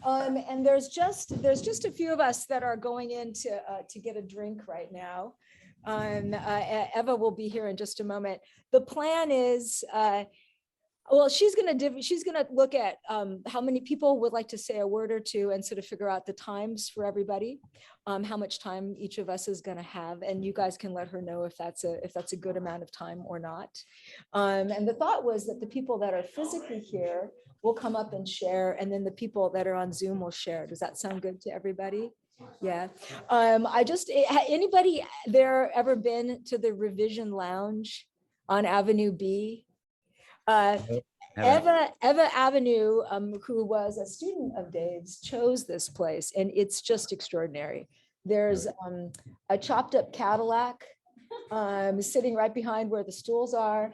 And there's just a few of us that are going in to get a drink right now. Eva will be here in just a moment. The plan is, well, she's gonna look at how many people would like to say a word or two and sort of figure out the times for everybody, how much time each of us is gonna have, and you guys can let her know if that's a good amount of time or not. And the thought was that the people that are physically here will come up and share, and then the people that are on Zoom will share. Does that sound good to everybody? Yeah. Anybody there ever been to the Revision Lounge on Avenue B? Eva Avenue, who was a student of Dave's, chose this place, and it's just extraordinary. There's a chopped up Cadillac sitting right behind where the stools are.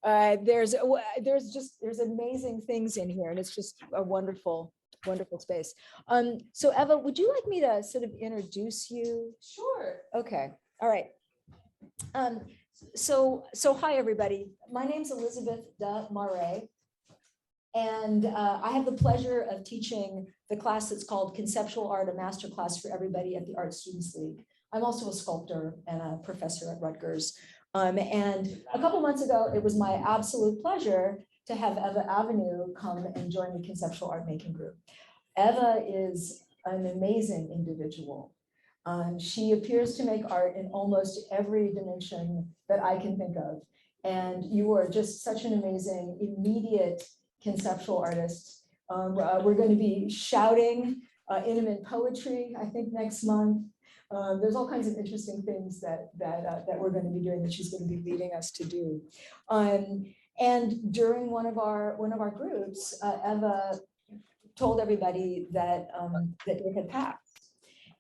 There's amazing things in here, and it's just a wonderful space. So Eva, would you like me to sort of introduce you? Sure. Okay. All right. So hi, everybody. My name's Elizabeth Demaray, and I have the pleasure of teaching the class that's called Conceptual Art, a master class for everybody at the Art Students League. I'm also a sculptor and a professor at Rutgers. And a couple months ago, it was my absolute pleasure to have Eva Avenue come and join the Conceptual Art Making Group. Eva is an amazing individual. She appears to make art in almost every dimension that I can think of. And you are just such an amazing, immediate conceptual artist. We're going to be shouting intimate poetry, I think, next month. There's all kinds of interesting things that we're going to be doing, that she's going to be leading us to do. And during one of our groups, Eva told everybody that Dave had passed.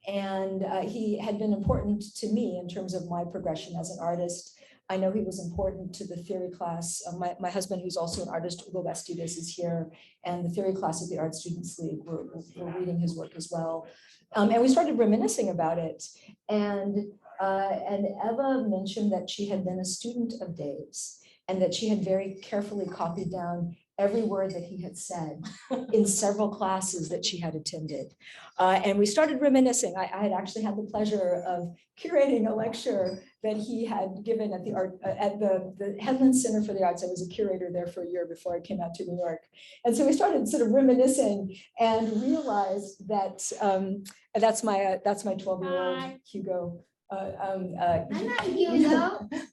And he had been important to me in terms of my progression as an artist. I know he was important to the theory class. My husband, who's also an artist, Hugo Bastidas, is here, and the theory class at the Art Students League, we're reading his work as well. And we started reminiscing about it. And Eva mentioned that she had been a student of Dave's, and that she had very carefully copied down every word that he had said in several classes that she had attended. And we started reminiscing. I had actually had the pleasure of curating a lecture that he had given at the Headland Center for the Arts. I was a curator there for a year before I came out to New York. And so we started sort of reminiscing and realized that that's my 12-year-old Hugo.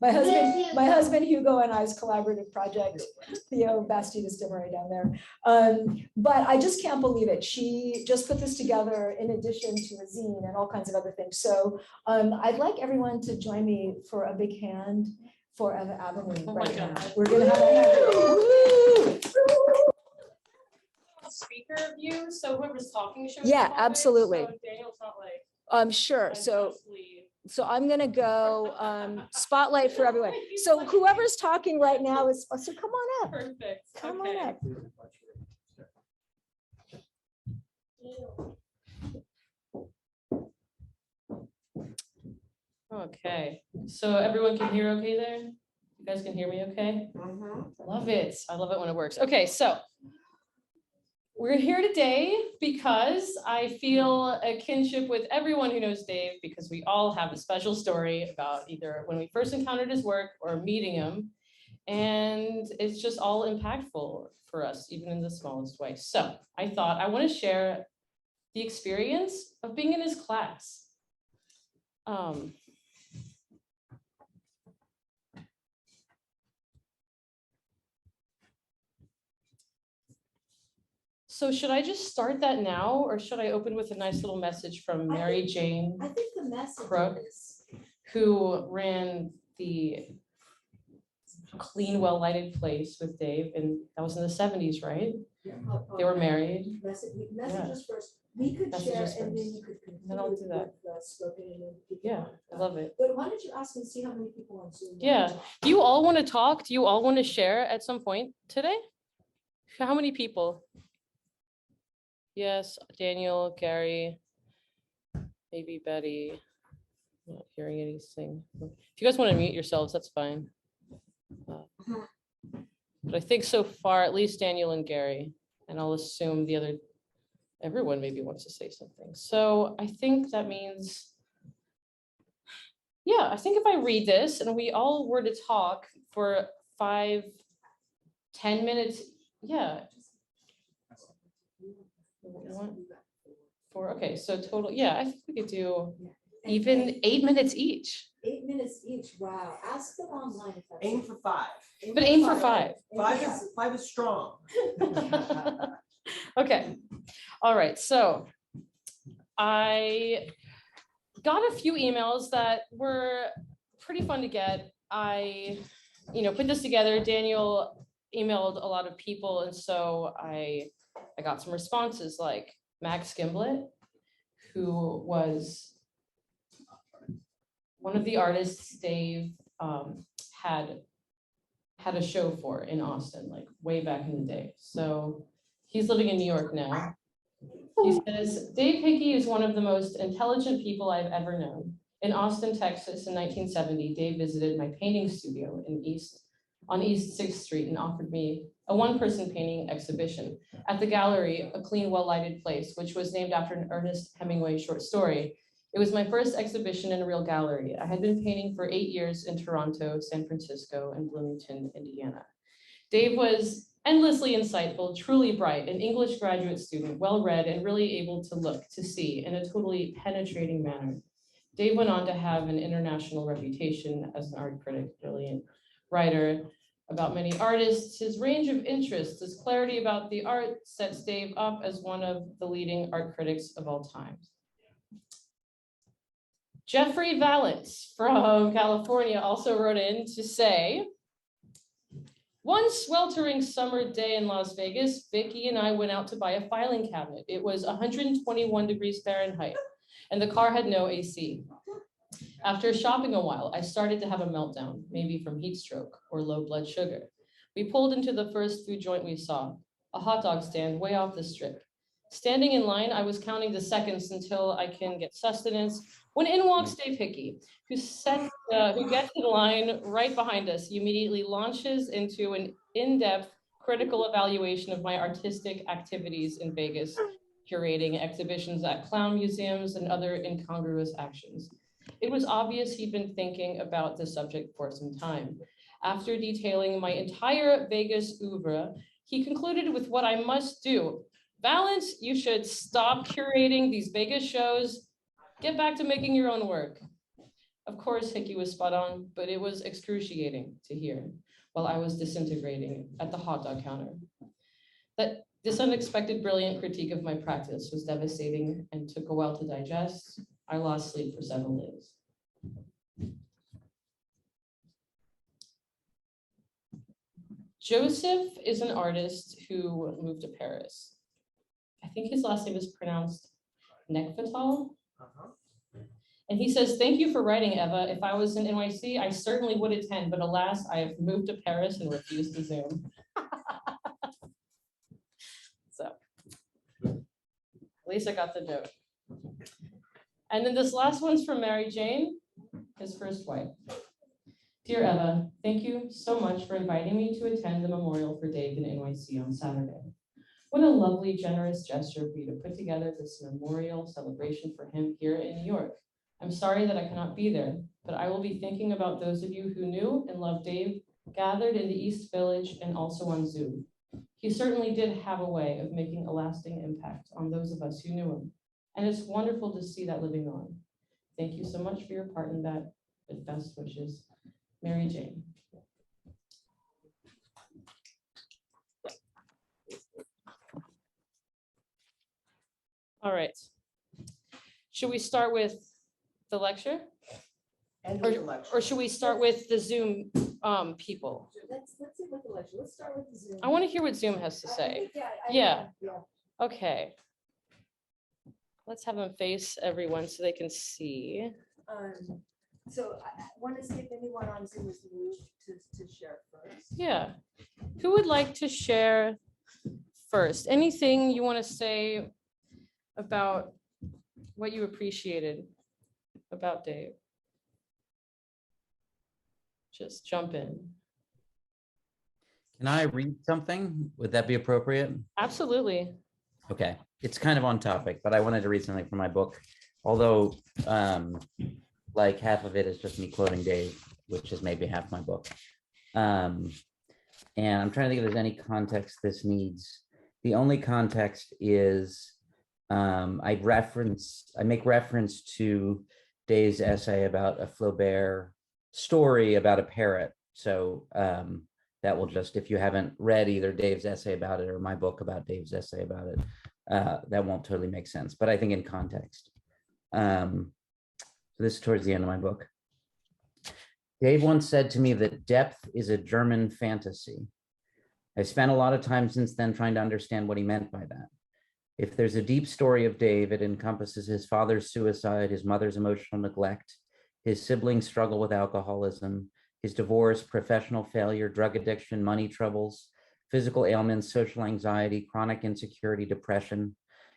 My husband Hugo and I's collaborative project, Theo Bastidas Demaray down there. But I just can't believe it. She just put this together in addition to a zine and all kinds of other things. So I'd like everyone to join me for a big hand for Eva Avenue right now. We're gonna have a speaker of you, so whoever's talking should. Yeah, absolutely. So Daniel's not like. Sure. So I'm gonna go spotlight for everyone. So whoever's talking right now is, so come on up. Perfect. Come on up. Okay, so everyone can hear okay there? You guys can hear me okay? Love it. I love it when it works. Okay, so we're here today because I feel a kinship with everyone who knows Dave, because we all have a special story about either when we first encountered his work or meeting him. And it's just all impactful for us, even in the smallest way. So I thought I want to share the experience of being in his class. So should I just start that now, or should I open with a nice little message from Mary Jane? I think the message Crook, is, who ran the clean, well-lighted place with Dave, and that was in the 70s, right? They were married. Messages first. We could share, Messages and then first. you could continue. Then I'll do that. With spoken, and then people Yeah, on. I love it. But why don't you ask and see how many people on Zoom? Yeah. Do you all want to talk? Do you all want to share at some point today? How many people? Yes, Daniel, Gary, maybe Betty. I'm not hearing anything. If you guys want to mute yourselves, that's fine. But I think so far, at least Daniel and Gary, and I'll assume the other everyone maybe wants to say something. So I think that means, yeah, I think if I read this and we all were to talk for 5-10 minutes, yeah. Okay, so total, yeah, I think we could do even 8 minutes each. 8 minutes each, wow, ask them online if that's. Aim for 5. But aim for 5. Five is strong. Okay, all right, so I got a few emails that were pretty fun to get. I, put this together. Daniel emailed a lot of people, and so I got some responses like Max Gimblett, who was one of the artists Dave had a show for in Austin, like way back in the day. So he's living in New York now. He says, Dave Hickey is one of the most intelligent people I've ever known. In Austin, Texas in 1970, Dave visited my painting studio on East 6th Street and offered me a one-person painting exhibition at the gallery, a clean, well-lighted place, which was named after an Ernest Hemingway short story. It was my first exhibition in a real gallery. I had been painting for 8 years in Toronto, San Francisco, and Bloomington, Indiana. Dave was endlessly insightful, truly bright, an English graduate student, well-read, and really able to look, to see in a totally penetrating manner. Dave went on to have an international reputation as an art critic, brilliant writer about many artists. His range of interests, his clarity about the art sets Dave up as one of the leading art critics of all time. Jeffrey Valance from California also wrote in to say, one sweltering summer day in Las Vegas, Vicky and I went out to buy a filing cabinet. It was 121 degrees Fahrenheit, and the car had no AC. After shopping a while, I started to have a meltdown, maybe from heat stroke or low blood sugar. We pulled into the first food joint we saw, a hot dog stand way off the strip. Standing in line, I was counting the seconds until I can get sustenance, when in walks Dave Hickey, who gets in line right behind us. He immediately launches into an in-depth critical evaluation of my artistic activities in Vegas, curating exhibitions at clown museums and other incongruous actions. It was obvious he'd been thinking about the subject for some time. After detailing my entire Vegas oeuvre, he concluded with what I must do. Valance, you should stop curating these Vegas shows. Get back to making your own work. Of course, Hickey was spot on, but it was excruciating to hear while I was disintegrating at the hot dog counter. That this unexpected, brilliant critique of my practice was devastating and took a while to digest. I lost sleep for several days. Joseph is an artist who moved to Paris. I think his last name is pronounced Nekvatal. And he says, thank you for writing, Eva. If I was in NYC, I certainly would attend, but alas, I have moved to Paris and refused to Zoom. So, at least I got the note. And then this last one's from Mary Jane, his first wife. Dear Eva, thank you so much for inviting me to attend the memorial for Dave in NYC on Saturday. What a lovely, generous gesture for you to put together this memorial celebration for him here in New York. I'm sorry that I cannot be there, but I will be thinking about those of you who knew and loved Dave, gathered in the East Village and also on Zoom. He certainly did have a way of making a lasting impact on those of us who knew him, and it's wonderful to see that living on. Thank you so much for your part in that. With best wishes, Mary Jane. All right. Should we start with the lecture? Or should we start with the Zoom people? Let's see what the lecture, let's start with the Zoom. I want to hear what Zoom has to say. Yeah. Okay. Let's have them face everyone so they can see. So I want to see if anyone on Zoom is moved to share first. Yeah. Who would like to share first? Anything you want to say about what you appreciated about Dave? Just jump in. Can I read something? Would that be appropriate? Absolutely. Okay, it's kind of on topic, but I wanted to read something from my book. Although like half of it is just me quoting Dave, which is maybe half my book. And I'm trying to think if there's any context this needs. The only context is I make reference to Dave's essay about a Flaubert story about a parrot. So that will just, if you haven't read either Dave's essay about it or my book about Dave's essay about it, that won't totally make sense. But I think in context. So this is towards the end of my book. Dave once said to me that depth is a German fantasy. I spent a lot of time since then trying to understand what he meant by that. If there's a deep story of Dave, it encompasses his father's suicide, his mother's emotional neglect, his siblings' struggle with alcoholism, his divorce, professional failure, drug addiction, money troubles, physical ailments, social anxiety, chronic insecurity, depression.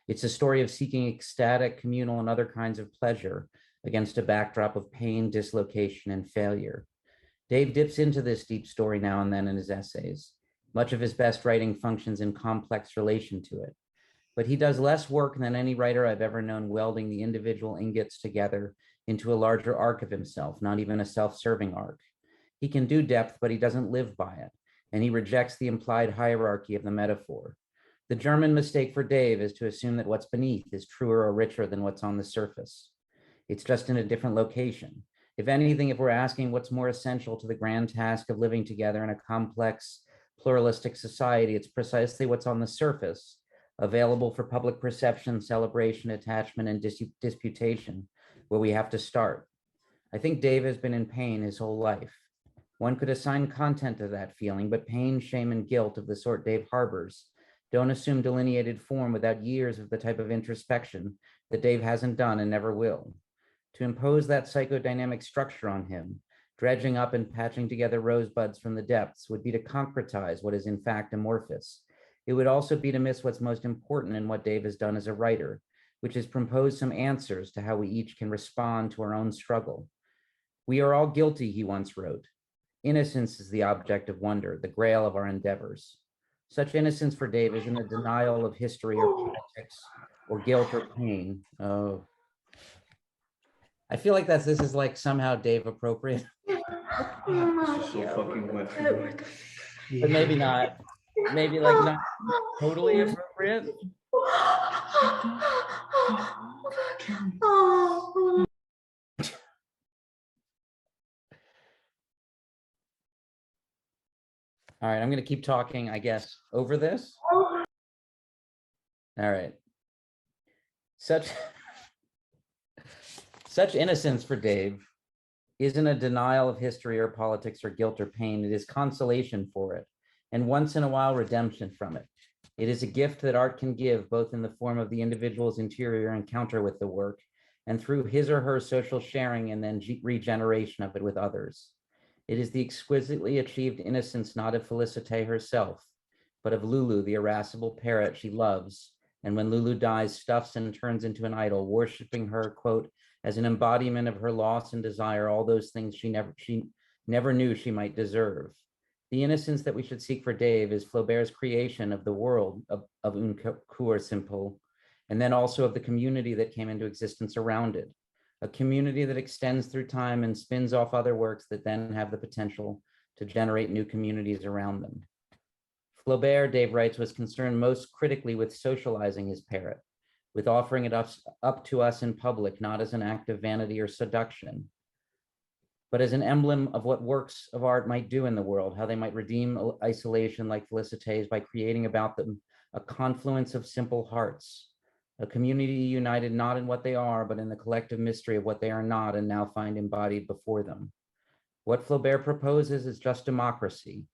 It's a story of seeking ecstatic, communal, and other kinds of pleasure against a backdrop of pain, dislocation, and failure. Dave dips into this deep story now and then in his essays. Much of his best writing functions in complex relation to it. But he does less work than any writer I've ever known welding the individual ingots together into a larger arc of himself, not even a self-serving arc. He can do depth, but he doesn't live by it, and he rejects the implied hierarchy of the metaphor. The German mistake for Dave is to assume that what's beneath is truer or richer than what's on the surface. It's just in a different location. If anything, if we're asking what's more essential to the grand task of living together in a complex, pluralistic society, it's precisely what's on the surface, available for public perception, celebration, attachment, and disputation, where we have to start. I think Dave has been in pain his whole life. One could assign content to that feeling, but pain, shame, and guilt of the sort Dave harbors don't assume delineated form without years of the type of introspection that Dave hasn't done and never will. To impose that psychodynamic structure on him, dredging up and patching together rosebuds from the depths, would be to concretize what is in fact amorphous. It would also be to miss what's most important in what Dave has done as a writer, which is propose some answers to how we each can respond to our own struggle. We are all guilty, he once wrote. Innocence is the object of wonder, the grail of our endeavors. Such innocence for Dave isn't a denial of history or politics or guilt or pain. Oh, I feel like this is like somehow Dave appropriate. So fucking wet. But maybe not. Maybe like not totally appropriate. All right, I'm going to keep talking, I guess, over this. All right. Such innocence for Dave isn't a denial of history or politics or guilt or pain. It is consolation for it, and once in a while, redemption from it. It is a gift that art can give, both in the form of the individual's interior encounter with the work and through his or her social sharing and then regeneration of it with others. It is the exquisitely achieved innocence not of Félicité herself, but of Lulu, the irascible parrot she loves, and when Lulu dies, stuffs and turns into an idol, worshiping her, quote, as an embodiment of her loss and desire, all those things she never knew she might deserve. The innocence that we should seek for Dave is Flaubert's creation of the world of uncut simple, and then also of the community that came into existence around it, a community that extends through time and spins off other works that then have the potential to generate new communities around them. Flaubert, Dave writes, was concerned most critically with socializing his parrot, with offering it up to us in public, not as an act of vanity or seduction, but as an emblem of what works of art might do in the world, how they might redeem isolation like Félicité's by creating about them a confluence of simple hearts, a community united not in what they are, but in the collective mystery of what they are not and now find embodied before them. What Flaubert proposes is just democracy,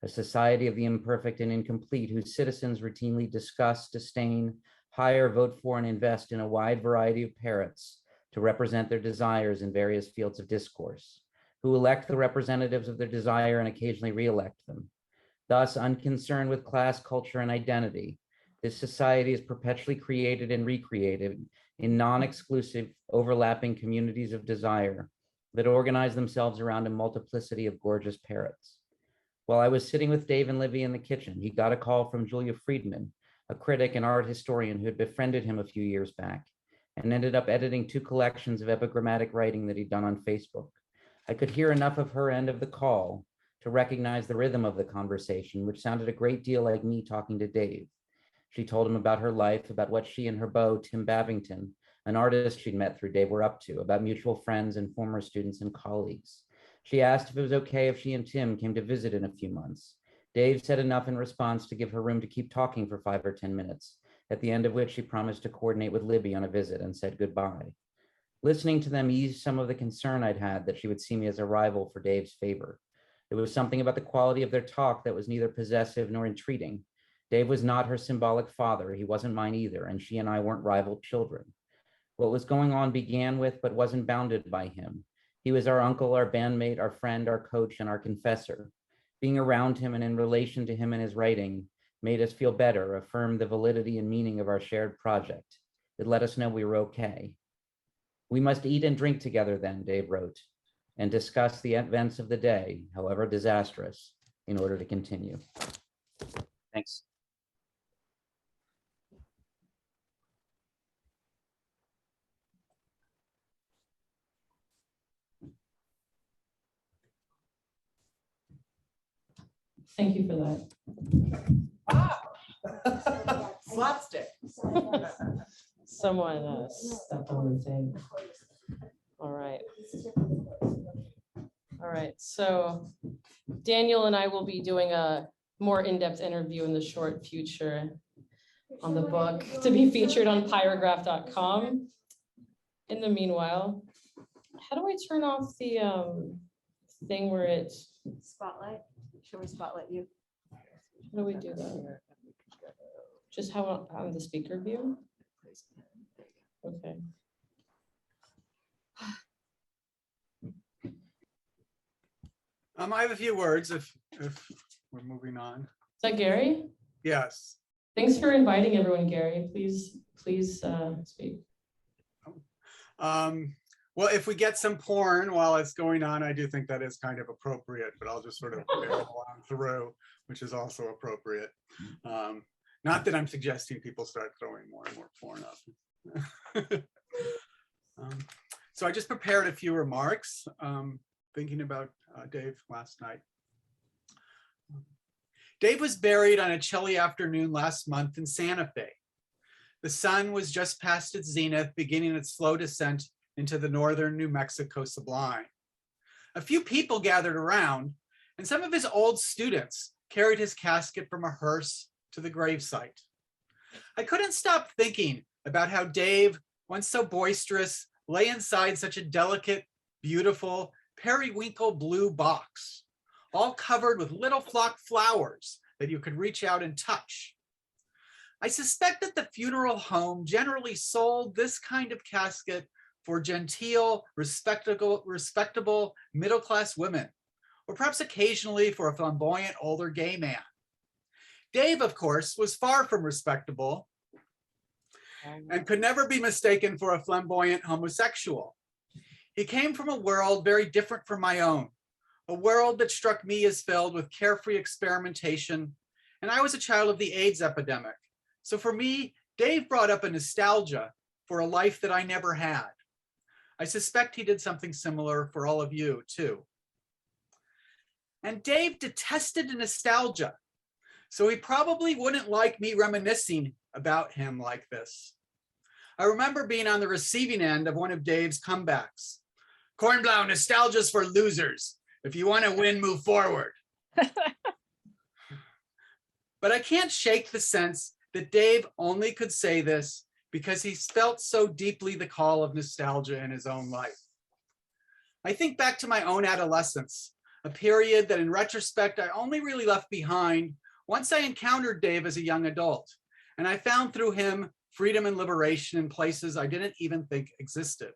a society of the imperfect and incomplete whose citizens routinely discuss, disdain, hire, vote for, and invest in a wide variety of parrots to represent their desires in various fields of discourse, who elect the representatives of their desire and occasionally re-elect them. Thus, unconcerned with class, culture, and identity, this society is perpetually created and recreated in non-exclusive, overlapping communities of desire that organize themselves around a multiplicity of gorgeous parrots. While I was sitting with Dave and Libby in the kitchen, he got a call from Julia Friedman, a critic and art historian who had befriended him a few years back and ended up editing 2 collections of epigrammatic writing that he'd done on Facebook. I could hear enough of her end of the call to recognize the rhythm of the conversation, which sounded a great deal like me talking to Dave. She told him about her life, about what she and her beau, Tim Babington, an artist she'd met through Dave, were up to, about mutual friends and former students and colleagues. She asked if it was okay if she and Tim came to visit in a few months. Dave said enough in response to give her room to keep talking for 5 or 10 minutes, at the end of which she promised to coordinate with Libby on a visit and said goodbye. Listening to them eased some of the concern I'd had that she would see me as a rival for Dave's favor. There was something about the quality of their talk that was neither possessive nor entreating. Dave was not her symbolic father, he wasn't mine either, and she and I weren't rival children. What was going on began with, but wasn't bounded by him. He was our uncle, our bandmate, our friend, our coach, and our confessor. Being around him and in relation to him and his writing made us feel better, affirmed the validity and meaning of our shared project. It let us know we were okay. We must eat and drink together then, Dave wrote, and discuss the events of the day, however disastrous, in order to continue. Thanks. Thank you for that. Slapstick. Someone stepped on the thing. All right. All right. So Daniel and I will be doing a more in-depth interview in the short future on the book to be featured on pyrograph.com. In the meanwhile, how do I turn off the thing where it? Spotlight. Shall we spotlight you? How do we do that? Just how on the speaker view? Okay. I have a few words if we're moving on. Is that Gary? Yes. Thanks for inviting everyone, Gary. Please speak. Well, if we get some porn while it's going on, I do think that is kind of appropriate, but I'll just sort of barrel along through, which is also appropriate. Not that I'm suggesting people start throwing more and more porn up. So I just prepared a few remarks, thinking about Dave last night. Dave was buried on a chilly afternoon last month in Santa Fe. The sun was just past its zenith, beginning its slow descent into the northern New Mexico sublime. A few people gathered around, and some of his old students carried his casket from a hearse to the gravesite. I couldn't stop thinking about how Dave, once so boisterous, lay inside such a delicate, beautiful, periwinkle blue box, all covered with little flock flowers that you could reach out and touch. I suspect that the funeral home generally sold this kind of casket for genteel, respectable middle-class women, or perhaps occasionally for a flamboyant older gay man. Dave, of course, was far from respectable and could never be mistaken for a flamboyant homosexual. He came from a world very different from my own, a world that struck me as filled with carefree experimentation, and I was a child of the AIDS epidemic. So for me, Dave brought up a nostalgia for a life that I never had. I suspect he did something similar for all of you too. And Dave detested nostalgia, so he probably wouldn't like me reminiscing about him like this. I remember being on the receiving end of one of Dave's comebacks. Kornblau, nostalgia's for losers. If you want to win, move forward. But I can't shake the sense that Dave only could say this because he felt so deeply the call of nostalgia in his own life. I think back to my own adolescence, a period that in retrospect I only really left behind once I encountered Dave as a young adult, and I found through him freedom and liberation in places I didn't even think existed.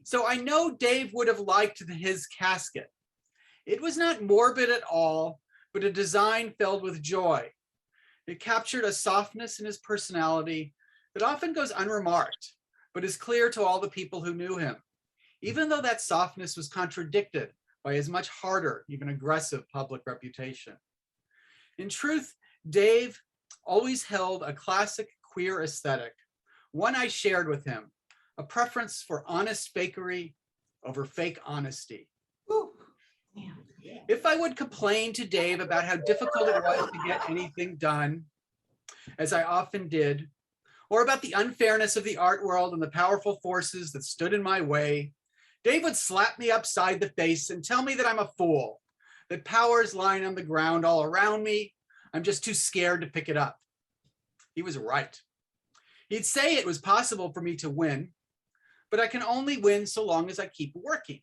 So I know Dave would have liked his casket. It was not morbid at all, but a design filled with joy. It captured a softness in his personality that often goes unremarked, but is clear to all the people who knew him, even though that softness was contradicted by his much harder, even aggressive public reputation. In truth, Dave always held a classic queer aesthetic, one I shared with him, a preference for honest fakery over fake honesty. If I would complain to Dave about how difficult it was to get anything done, as I often did, or about the unfairness of the art world and the powerful forces that stood in my way, Dave would slap me upside the face and tell me that I'm a fool, that power is lying on the ground all around me. I'm just too scared to pick it up. He was right. He'd say it was possible for me to win, but I can only win so long as I keep working.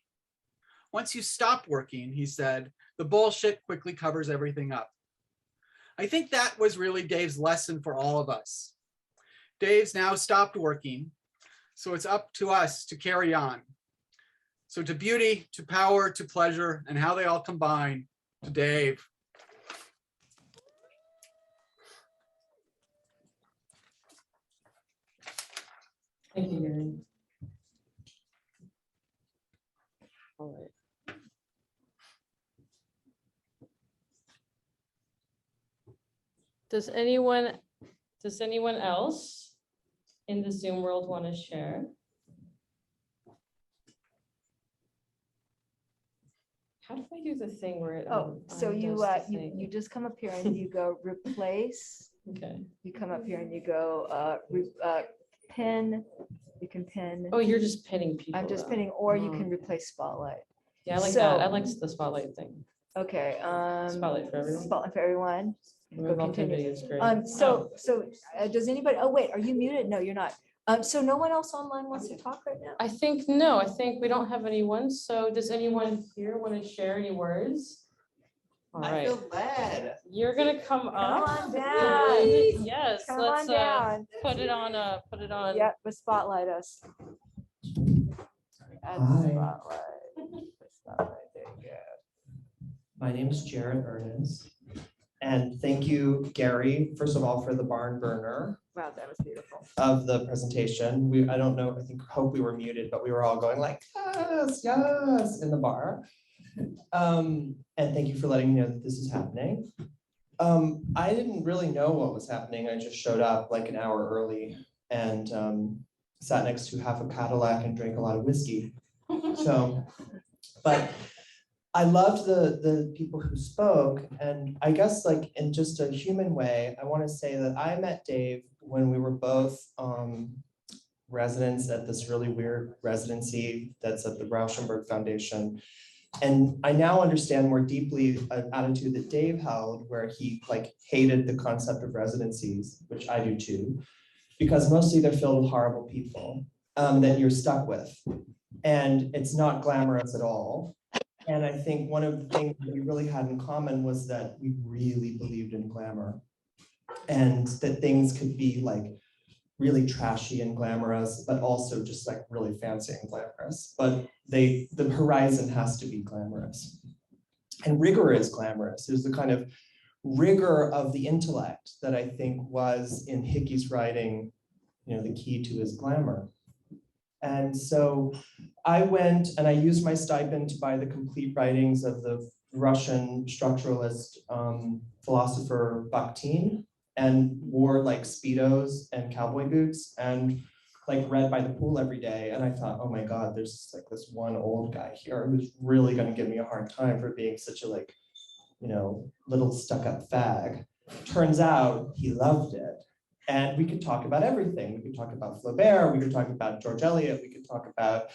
Once you stop working, he said, the bullshit quickly covers everything up. I think that was really Dave's lesson for all of us. Dave's now stopped working, so it's up to us to carry on. So to beauty, to power, to pleasure, and how they all combine, to Dave. Thank you, Gary. All right. Does anyone else in the Zoom world want to share? How do I do the thing where it? So you just come up here and you go replace. Okay. You come up here and you go pin. You can pin. Oh, you're just pinning people. I'm just though. pinning, or you can replace spotlight. Yeah, I like So- that. I like the spotlight thing. Okay. Spotlight for everyone. Spotlight for everyone. Move on to continue. video is great. Does anybody? Oh wait, are you muted? No, you're not. So no one else online wants to talk right now. I think no. I think we don't have anyone. So does anyone here want to share any words? All I right, feel bad. you're gonna come Come up. on down. Yes, Come let's on down. put it on. Put it on. Yep, but spotlight us. Add the Hi. spotlight. The spotlight, there you go. My name is Jarrett Earnest. And thank you, Gary, first of all, for the barn burner Wow, that was beautiful. of the presentation. I don't know, hope we were muted, but we were all going like, yes, yes, in the bar. And thank you for letting me know that this is happening. I didn't really know what was happening. I just showed up like an hour early and sat next to half a Cadillac and drank a lot of whiskey. So, but I loved the people who spoke, and I guess like in just a human way, I want to say that I met Dave when we were both residents at this really weird residency that's at the Rauschenberg Foundation. And I now understand more deeply an attitude that Dave held where he like hated the concept of residencies, which I do too, because mostly they're filled with horrible people that you're stuck with. And it's not glamorous at all. And I think one of the things that we really had in common was that we really believed in glamour and that things could be like really trashy and glamorous, but also just like really fancy and glamorous. But the horizon has to be glamorous. And rigor is glamorous. There's the kind of rigor of the intellect that I think was in Hickey's writing, you know, the key to his glamour. And so I went and I used my stipend to buy the complete writings of the Russian structuralist philosopher Bakhtin, and wore like Speedos and cowboy boots and like read by the pool every day. And I thought, oh my God, there's like this one old guy here who's really gonna give me a hard time for being such a like, you know, little stuck up fag. Turns out he loved it. And we could talk about everything. We could talk about Flaubert, we could talk about George Eliot, we could talk about,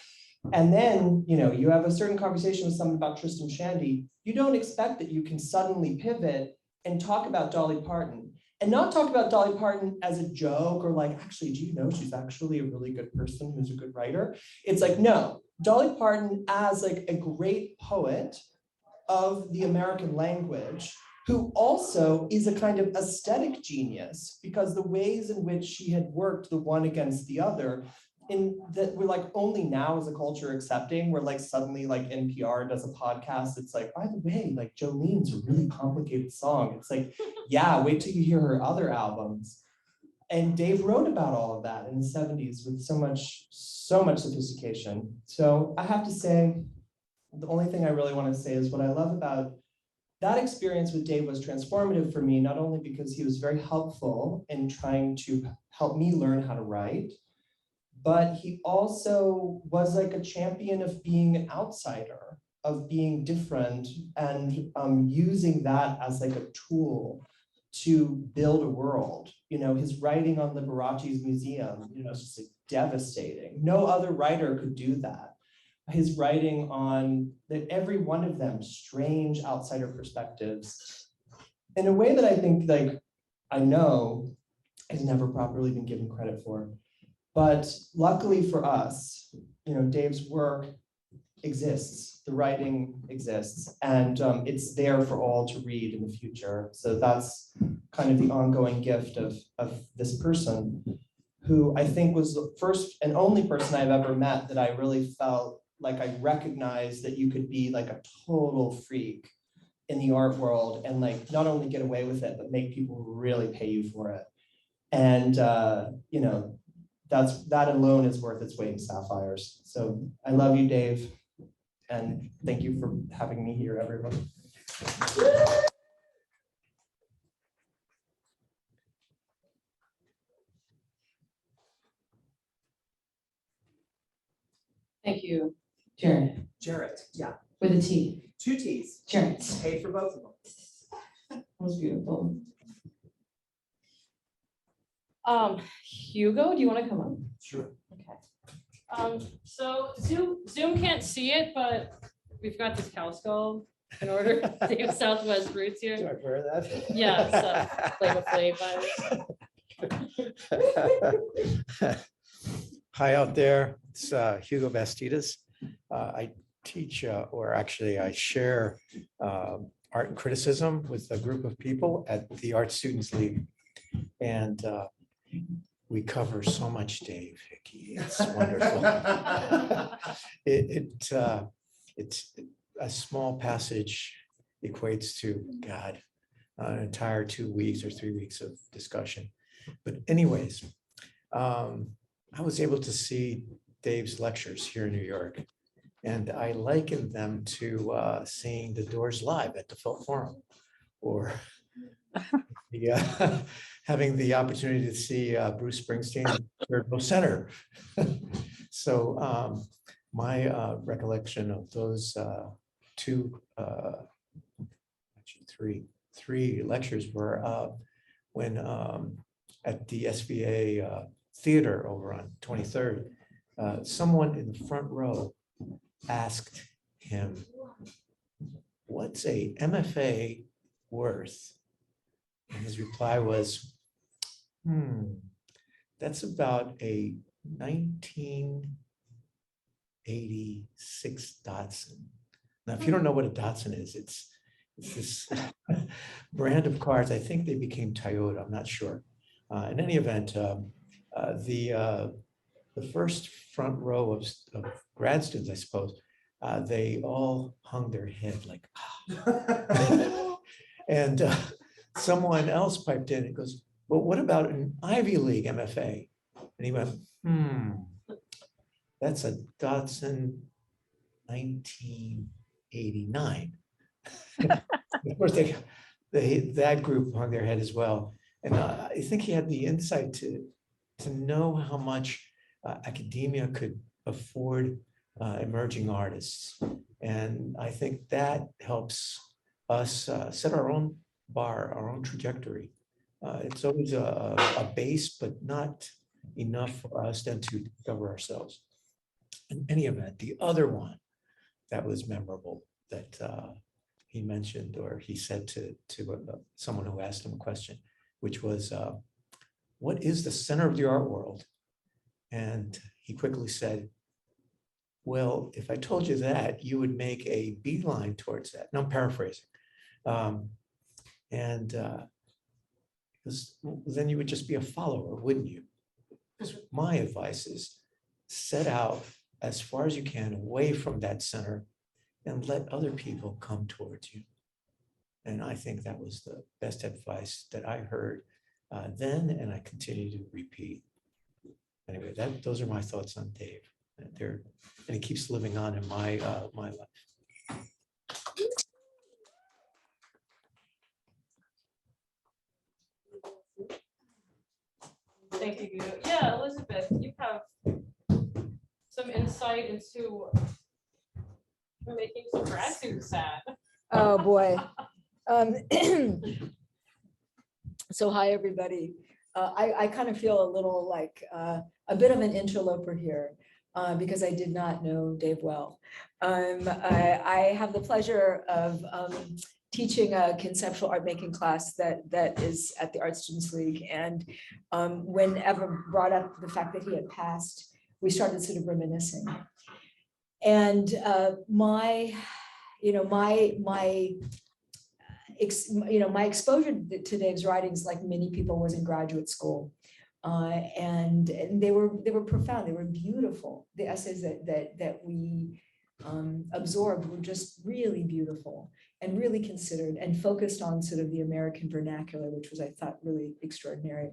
and then, you know, you have a certain conversation with someone about Tristan Shandy, you don't expect that you can suddenly pivot and talk about Dolly Parton, and not talk about Dolly Parton as a joke or like, actually, do you know she's actually a really good person who's a good writer? It's like, no, Dolly Parton as like a great poet of the American language, who also is a kind of aesthetic genius, because the ways in which she had worked the one against the other, in that we're like only now as a culture accepting, where like suddenly like NPR does a podcast, it's like, by the way, like Jolene's a really complicated song. It's like, yeah, wait till you hear her other albums. And Dave wrote about all of that in the 70s with so much sophistication. So I have to say, the only thing I really want to say is what I love about that experience with Dave was transformative for me, not only because he was very helpful in trying to help me learn how to write, but he also was like a champion of being an outsider, of being different, and using that as like a tool to build a world. You know, his writing on Liberace's museum, you know, it's just like devastating. No other writer could do that. His writing on that, every one of them, strange outsider perspectives, in a way that I think, like, I know has never properly been given credit for. But luckily for us, you know, Dave's work exists, the writing exists, and it's there for all to read in the future. So that's kind of the ongoing gift of this person, who I think was the first and only person I've ever met that I really felt like I recognized that you could be like a total freak in the art world and like not only get away with it, but make people really pay you for it. And you know, that alone is worth its weight in sapphires. So I love you, Dave. And thank you for having me here, everyone. Thank you, Jarrett, Jarrett, yeah, with a T. 2 T's, Jarrett. paid for both of them. That was beautiful. Hugo, do you want to come up? Sure. Okay. So Zoom can't see it, but we've got this cow skull in order to give Southwest roots here. Do I wear that? Yeah, Flavor Flav. Hi out there, it's Hugo Bastidas. I teach, or actually I share art and criticism with a group of people at the Art Students League. And we cover so much, Dave Hickey. It's wonderful. It's a small passage equates to, God, an entire 2 weeks or 3 weeks of discussion. But anyways, I was able to see Dave's lectures here in New York, and I likened them to seeing the Doors live at the Phil Forum, or having the opportunity to see Bruce Springsteen at Third Row Center. So my recollection of those three lectures were when at the SVA theater over on 23rd, someone in the front row asked him, "What's a MFA worth?" And his reply was, that's about a 1986 Datsun. Now, if you don't know what a Datsun is, it's this brand of cars. I think they became Toyota, I'm not sure. In any event, the first front row of grad students, I suppose, they all hung their head like, and someone else piped in and goes, "Well, what about an Ivy League MFA?" And he went, that's a Datsun 1989. Of course, that group hung their head as well. And I think he had the insight to know how much academia could afford emerging artists. And I think that helps us set our own bar, our own trajectory. It's always a base, but not enough for us then to discover ourselves. In any event, the other one that was memorable that he mentioned, or he said to someone who asked him a question, which was, what is the center of the art world? And he quickly said, well, if I told you that, you would make a beeline towards that. No, I'm paraphrasing. Because then you would just be a follower, wouldn't you? Because my advice is set out as far as you can away from that center and let other people come towards you. And I think that was the best advice that I heard then, and I continue to repeat. Anyway, those are my thoughts on Dave. And he keeps living on in my life. Thank you. Yeah, Elizabeth, you have some insight into making some grad students sad. Oh, boy. So hi, everybody. I kind of feel a little like a bit of an interloper here because I did not know Dave well. I have the pleasure of teaching a conceptual art making class that is at the Art Students League. And when Eva brought up the fact that he had passed, we started sort of reminiscing. And my exposure to Dave's writings, like many people, was in graduate school. And they were profound, they were beautiful. The essays that we absorbed were just really beautiful and really considered and focused on sort of the American vernacular, which was, I thought, really extraordinary.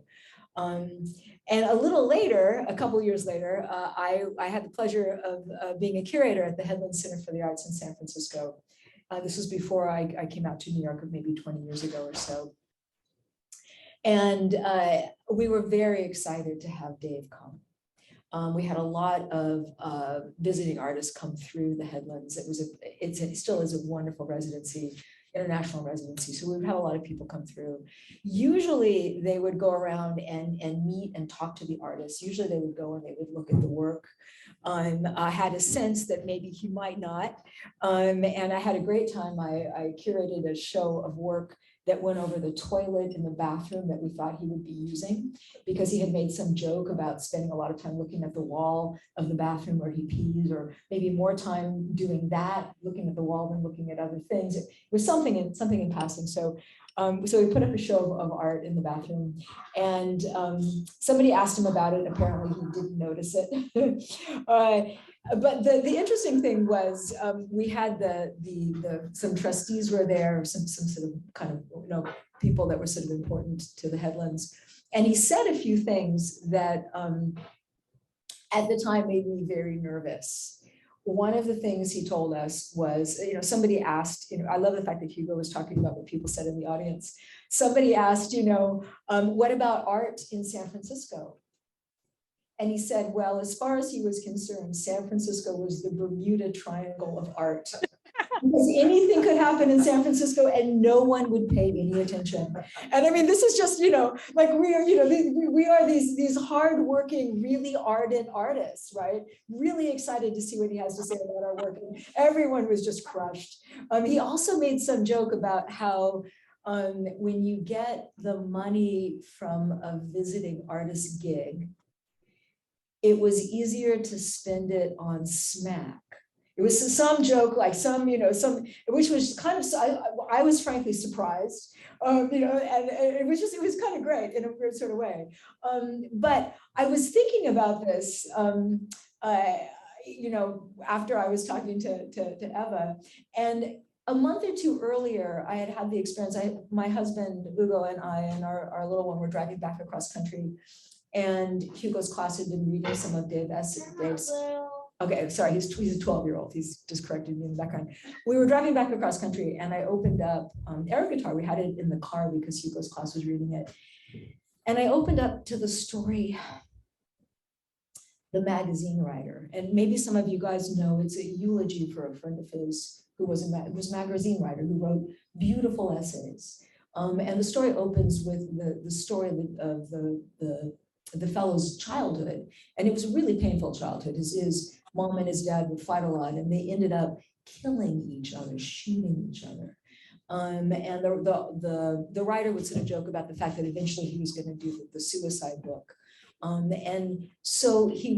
And a little later, a couple of years later, I had the pleasure of being a curator at the Headland Center for the Arts in San Francisco. This was before I came out to New York, maybe 20 years ago or so. And we were very excited to have Dave come. We had a lot of visiting artists come through the Headlands. It still is a wonderful residency, international residency. So we would have a lot of people come through. Usually they would go around and meet and talk to the artists. Usually they would go and they would look at the work. I had a sense that maybe he might not. And I had a great time. I curated a show of work that went over the toilet in the bathroom that we thought he would be using, because he had made some joke about spending a lot of time looking at the wall of the bathroom where he pees, or maybe more time doing that, looking at the wall than looking at other things. It was something in passing. So we put up a show of art in the bathroom, and somebody asked him about it. Apparently he didn't notice it. But the interesting thing was we had some trustees were there, some sort of kind of people that were sort of important to the Headlands, and he said a few things that at the time made me very nervous. One of the things he told us was, somebody asked, I love the fact that Hugo was talking about what people said in the audience. Somebody asked, what about art in San Francisco? And he said, well, as far as he was concerned, San Francisco was the Bermuda Triangle of art. Because anything could happen in San Francisco and no one would pay any attention. And I mean, this is just, like we are these hardworking, really ardent artists, right? Really excited to see what he has to say about our work. And everyone was just crushed. He also made some joke about how when you get the money from a visiting artist gig, it was easier to spend it on smack. It was some joke, like which was kind of, I was frankly surprised, and it was kind of great in a weird sort of way. But I was thinking about this, after I was talking to Eva, and a month or two earlier, I had the experience, my husband, Hugo, and I, and our little one were driving back across country, and Hugo's class had been reading some of Dave's. Okay, sorry, he's a 12-year-old. He's just corrected me in the background. We were driving back across country, and I opened up air guitar. We had it in the car because Hugo's class was reading it. And I opened up to the story, The Magazine Writer. And maybe some of you guys know it's a eulogy for a friend of his who was a magazine writer who wrote beautiful essays. And the story opens with the story of the fellow's childhood. And it was a really painful childhood. His mom and his dad would fight a lot, and they ended up killing each other, shooting each other. And the writer would sort of joke about the fact that eventually he was going to do the suicide book. And so he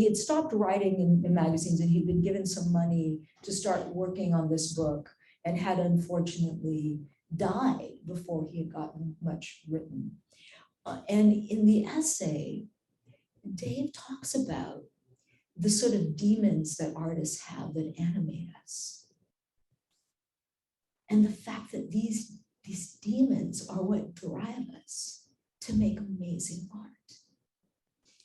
had stopped writing in magazines, and he'd been given some money to start working on this book, and had unfortunately died before he had gotten much written. And in the essay, Dave talks about the sort of demons that artists have that animate us. And the fact that these demons are what drive us to make amazing art.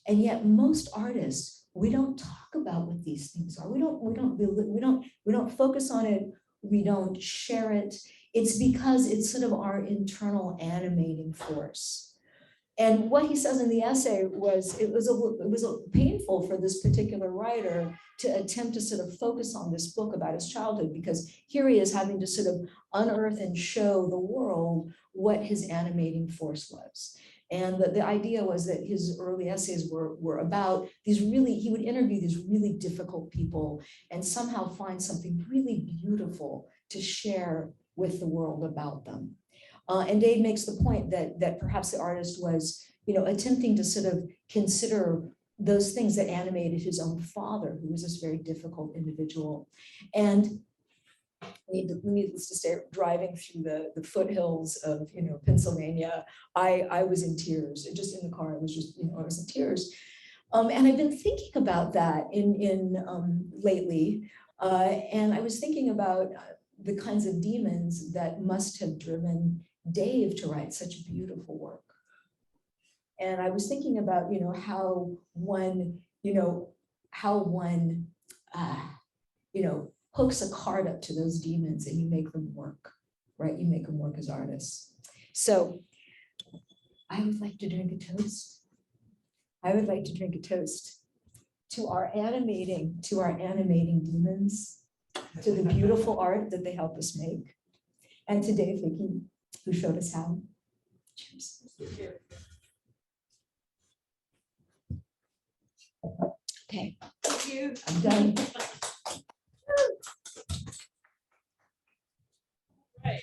And yet most artists, we don't talk about what these things are. We don't focus on it. We don't share it. It's because it's sort of our internal animating force. And what he says in the essay was, it was painful for this particular writer to attempt to sort of focus on this book about his childhood, because here he is having to sort of unearth and show the world what his animating force was. And the idea was that his early essays were about these really, he would interview these really difficult people and somehow find something really beautiful to share with the world about them. And Dave makes the point that perhaps the artist was, attempting to sort of consider those things that animated his own father, who was this very difficult individual. And needless to say, driving through the foothills of Pennsylvania, I was in tears. Just in the car, I was in tears. And I've been thinking about that in lately, and I was thinking about the kinds of demons that must have driven Dave to write such beautiful work. And I was thinking about how one hooks a card up to those demons and you make them work, right? You make them work as artists. So I would like to drink a toast. I would like to drink a toast to our animating demons, to the beautiful art that they help us make, and to Dave Hickey, who showed us how. Cheers. Okay. Thank you. I'm done. Right.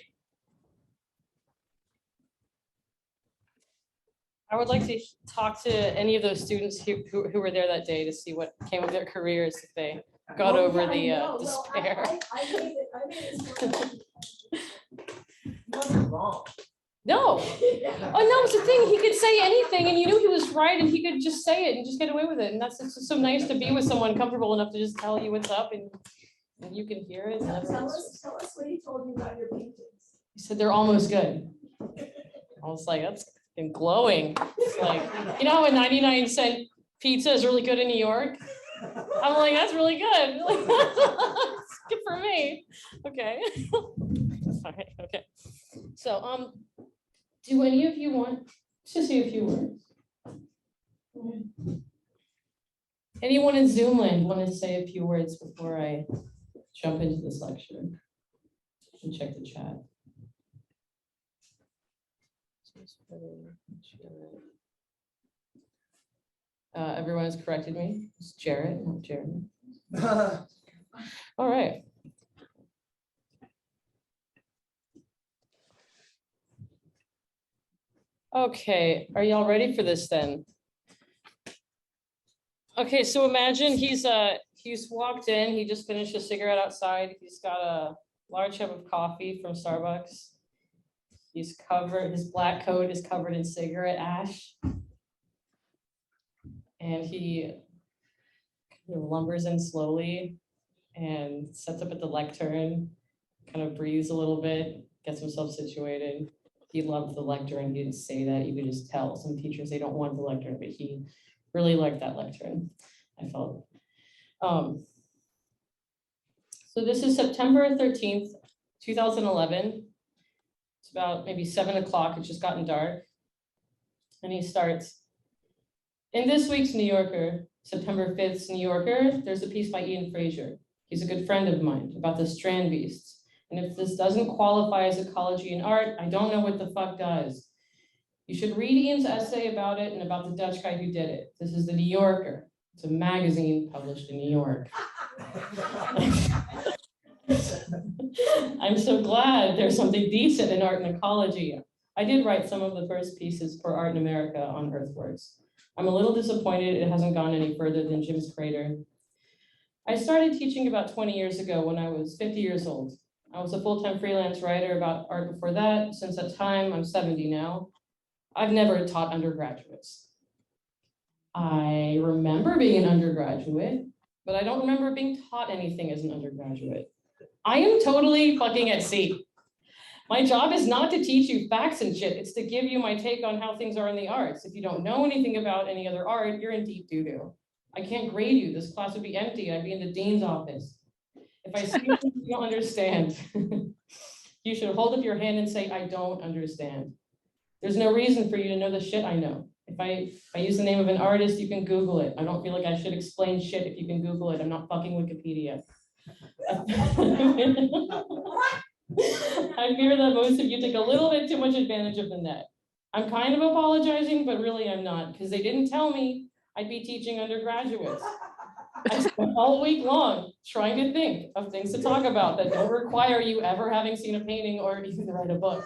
I would like to talk to any of those students who were there that day to see what came of their careers if they got over the despair. I made it Wrong. No. Oh, no, it's the thing. He could say anything and you knew he was right and he could just say it and just get away with it. And that's it's just so nice to be with someone comfortable enough to just tell you what's up and you can hear it. And Tell us what he told you about your paintings. he said they're almost good. I was like, that's fucking glowing. It's like, how a 99-cent pizza is really good in New York? I'm like, that's really good. It's good for me. Okay. All right, okay. So, do any of you want to say a few words? Anyone in Zoom land want to say a few words before I jump into this lecture? And check the chat. Everyone has corrected me. It's Jarrett, not Jeremy. All right. Okay, are y'all ready for this then? Okay, so imagine he's walked in, he just finished a cigarette outside. He's got a large cup of coffee from Starbucks. His black coat is covered in cigarette ash. And he kind of lumbers in slowly and sets up at the lectern, kind of breathes a little bit, gets himself situated. He loved the lectern. He didn't say that. You could just tell. Some teachers, they don't want the lectern, but he really liked that lectern, I felt. So this is September 13th, 2011. It's about maybe 7 o'clock. It's just gotten dark. And he starts, in this week's New Yorker, September 5th's New Yorker, there's a piece by Ian Fraser. He's a good friend of mine about the strand beasts. And if this doesn't qualify as ecology and art, I don't know what the fuck does. You should read Ian's essay about it and about the Dutch guy who did it. This is the New Yorker. It's a magazine published in New York. I'm so glad there's something decent in art and ecology. I did write some of the first pieces for Art in America on earthworks. I'm a little disappointed it hasn't gone any further than Jim's Crater. I started teaching about 20 years ago when I was 50 years old. I was a full-time freelance writer about art before that. Since that time, I'm 70 now. I've never taught undergraduates. I remember being an undergraduate, but I don't remember being taught anything as an undergraduate. I am totally fucking at sea. My job is not to teach you facts and shit. It's to give you my take on how things are in the arts. If you don't know anything about any other art, you're in deep doo-doo. I can't grade you. This class would be empty. I'd be in the dean's office. If I see you don't understand, you should hold up your hand and say, I don't understand. There's no reason for you to know the shit I know. If I use the name of an artist, you can Google it. I don't feel like I should explain shit if you can Google it. I'm not fucking Wikipedia. I fear that most of you take a little bit too much advantage of the net. I'm kind of apologizing, but really I'm not, because they didn't tell me I'd be teaching undergraduates. I spent all week long trying to think of things to talk about that don't require you ever having seen a painting or even write a book.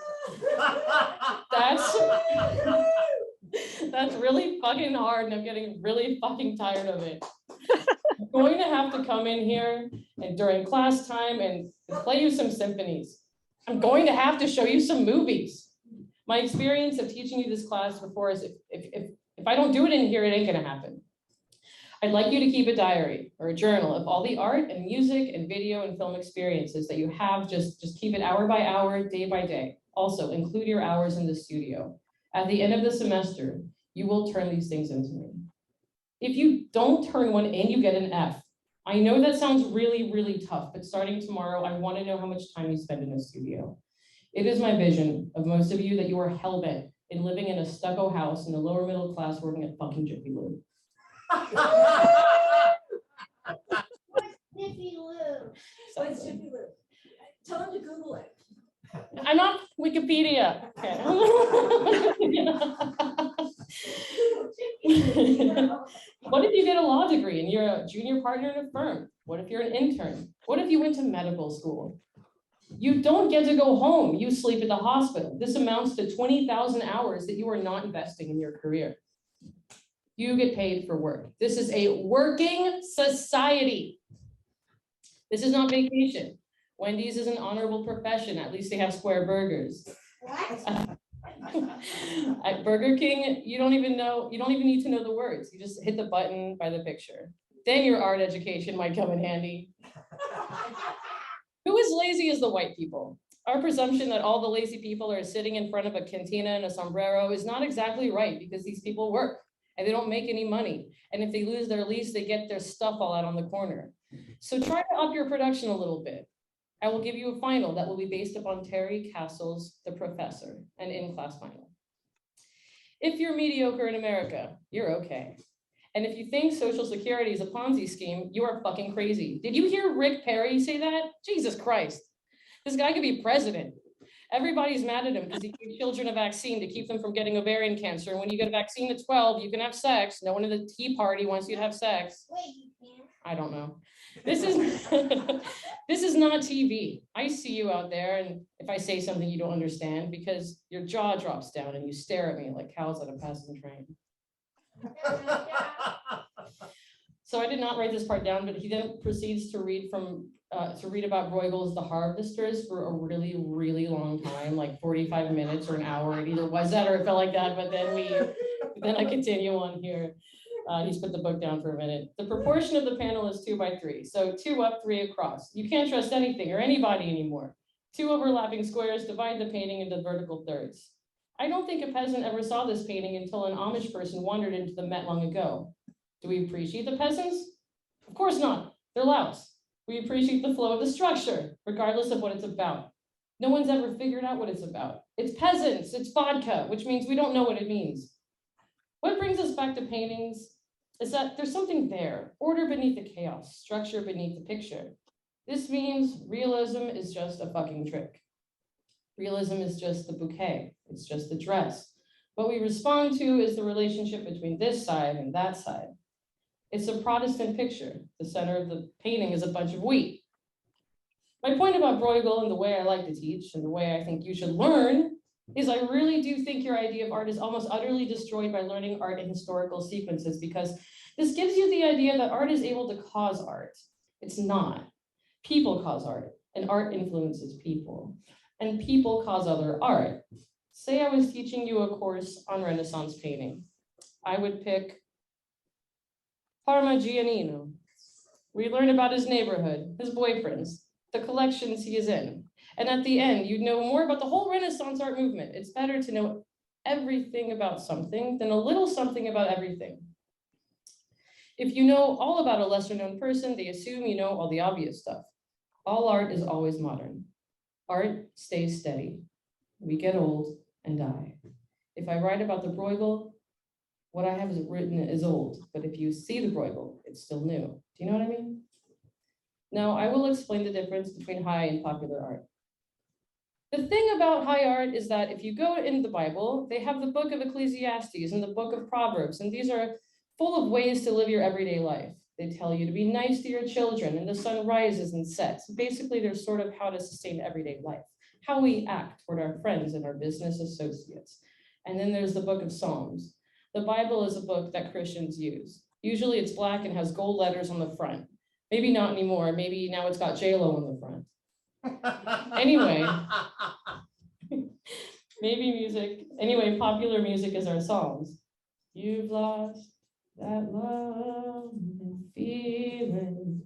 That's really fucking hard, and I'm getting really fucking tired of it. I'm going to have to come in here and during class time and play you some symphonies. I'm going to have to show you some movies. My experience of teaching you this class before is if I don't do it in here, it ain't gonna happen. I'd like you to keep a diary or a journal of all the art and music and video and film experiences that you have. Just keep it hour by hour, day by day. Also, include your hours in the studio. At the end of the semester, you will turn these things into me. If you don't turn one in, you get an F. I know that sounds really, really tough, but starting tomorrow, I want to know how much time you spend in the studio. It is my vision of most of you that you are hellbent in living in a stucco house in the lower middle class working at fucking Jiffy Lube. What's Jiffy Lube? Tell him to Google it. I'm not Wikipedia. Okay. What if you get a law degree and you're a junior partner in a firm? What if you're an intern? What if you went to medical school? You don't get to go home. You sleep at the hospital. This amounts to 20,000 hours that you are not investing in your career. You get paid for work. This is a working society. This is not vacation. Wendy's is an honorable profession. At least they have square burgers. What? At Burger King, you don't even need to know the words. You just hit the button by the picture. Then your art education might come in handy. Who is lazy as the white people? Our presumption that all the lazy people are sitting in front of a cantina and a sombrero is not exactly right, because these people work and they don't make any money. And if they lose their lease, they get their stuff all out on the corner. So try to up your production a little bit. I will give you a final that will be based upon Terry Castle's The Professor, an in-class final. If you're mediocre in America, you're okay. And if you think Social Security is a Ponzi scheme, you are fucking crazy. Did you hear Rick Perry say that? Jesus Christ. This guy could be president. Everybody's mad at him because he gave children a vaccine to keep them from getting ovarian cancer. And when you get a vaccine at 12, you can have sex. No one in the Tea Party wants you to have sex. Wait, you can? I don't know. This is this is not TV. I see you out there, and if I say something you don't understand, because your jaw drops down and you stare at me like cows on a passing train. So I did not write this part down, but he then proceeds to read about Bruegel's The Harvesters for a really, really long time, like 45 minutes or an hour. It either was that or it felt like that, but then I continue on here. He's put the book down for a minute. The proportion of the panel is 2 by 3. So 2 up, 3 across. You can't trust anything or anybody anymore. 2 overlapping squares divide the painting into vertical thirds. I don't think a peasant ever saw this painting until an Amish person wandered into the Met long ago. Do we appreciate the peasants? Of course not. They're louts. We appreciate the flow of the structure, regardless of what it's about. No one's ever figured out what it's about. It's peasants, it's vodka, which means we don't know what it means. What brings us back to paintings is that there's something there, order beneath the chaos, structure beneath the picture. This means realism is just a fucking trick. Realism is just the bouquet, it's just the dress. What we respond to is the relationship between this side and that side. It's a Protestant picture. The center of the painting is a bunch of wheat. My point about Bruegel and the way I like to teach and the way I think you should learn is I really do think your idea of art is almost utterly destroyed by learning art in historical sequences, because this gives you the idea that art is able to cause art. It's not. People cause art, and art influences people, and people cause other art. Say I was teaching you a course on Renaissance painting. I would pick Parmigianino. We learn about his neighborhood, his boyfriends, the collections he is in. And at the end, you'd know more about the whole Renaissance art movement. It's better to know everything about something than a little something about everything. If you know all about a lesser known person, they assume you know all the obvious stuff. All art is always modern. Art stays steady. We get old and die. If I write about the Bruegel, what I have written is old, but if you see the Bruegel, it's still new. Do you know what I mean? Now, I will explain the difference between high and popular art. The thing about high art is that if you go in the Bible, they have the book of Ecclesiastes and the book of Proverbs, and these are full of ways to live your everyday life. They tell you to be nice to your children, and the sun rises and sets. Basically, they're sort of how to sustain everyday life, how we act toward our friends and our business associates. And then there's the book of Psalms. The Bible is a book that Christians use. Usually it's black and has gold letters on the front. Maybe not anymore. Maybe now it's got J-Lo on the front. Anyway, maybe music. Anyway, popular music is our songs. You've lost that love and feeling.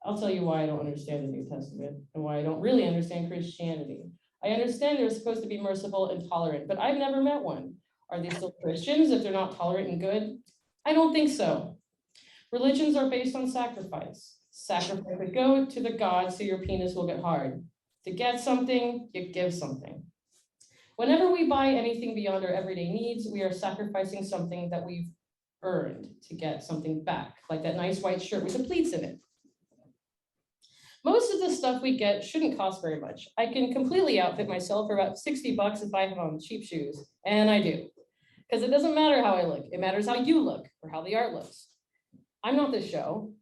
I'll tell you why I don't understand the New Testament and why I don't really understand Christianity. I understand they're supposed to be merciful and tolerant, but I've never met one. Are they still Christians if they're not tolerant and good? I don't think so. Religions are based on sacrifice. Sacrifice a goat to the gods so your penis will get hard. To get something, you give something. Whenever we buy anything beyond our everyday needs, we are sacrificing something that we've earned to get something back, like that nice white shirt with the pleats in it. Most of the stuff we get shouldn't cost very much. I can completely outfit myself for about 60 bucks if I have on cheap shoes, and I do. Because it doesn't matter how I look, it matters how you look or how the art looks. I'm not the show.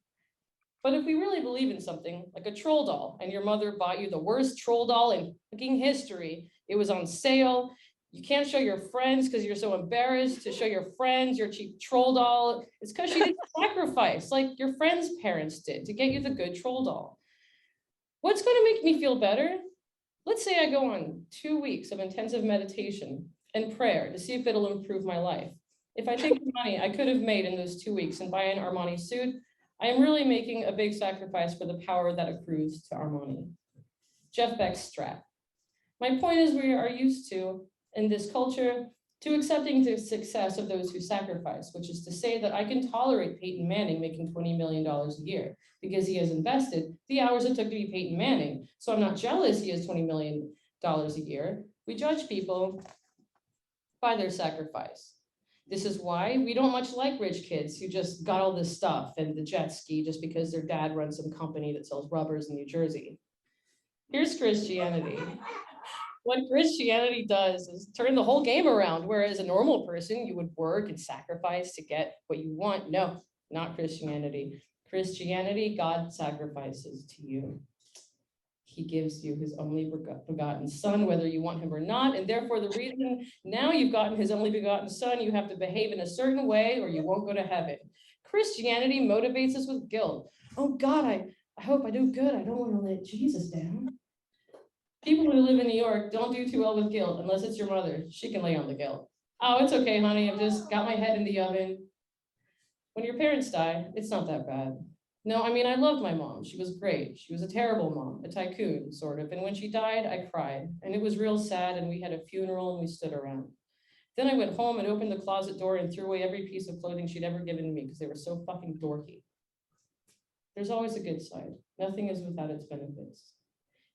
But if we really believe in something, like a troll doll, and your mother bought you the worst troll doll in fucking history, it was on sale, you can't show your friends because you're so embarrassed to show your friends your cheap troll doll, it's because she didn't sacrifice like your friends' parents did to get you the good troll doll. What's going to make me feel better? Let's say I go on 2 weeks of intensive meditation and prayer to see if it'll improve my life. If I take the money I could have made in those 2 weeks and buy an Armani suit, I am really making a big sacrifice for the power that accrues to Armani. Jeff Beck's Strat. My point is we are used to, in this culture, to accepting the success of those who sacrifice, which is to say that I can tolerate Peyton Manning making $20 million a year because he has invested the hours it took to be Peyton Manning. So I'm not jealous he has $20 million a year. We judge people by their sacrifice. This is why we don't much like rich kids who just got all this stuff and the jet ski just because their dad runs some company that sells rubbers in New Jersey. Here's Christianity. What Christianity does is turn the whole game around, whereas a normal person, you would work and sacrifice to get what you want. No, not Christianity. Christianity, God sacrifices to you. He gives you his only begotten son, whether you want him or not. And therefore, the reason now you've gotten his only begotten son, you have to behave in a certain way or you won't go to heaven. Christianity motivates us with guilt. Oh God, I hope I do good. I don't want to let Jesus down. People who live in New York don't do too well with guilt unless it's your mother. She can lay on the guilt. Oh, it's okay, honey. I've just got my head in the oven. When your parents die, it's not that bad. No, I mean, I loved my mom. She was great. She was a terrible mom, a tycoon, sort of. And when she died, I cried. And it was real sad. And we had a funeral and we stood around. Then I went home and opened the closet door and threw away every piece of clothing she'd ever given me because they were so fucking dorky. There's always a good side. Nothing is without its benefits.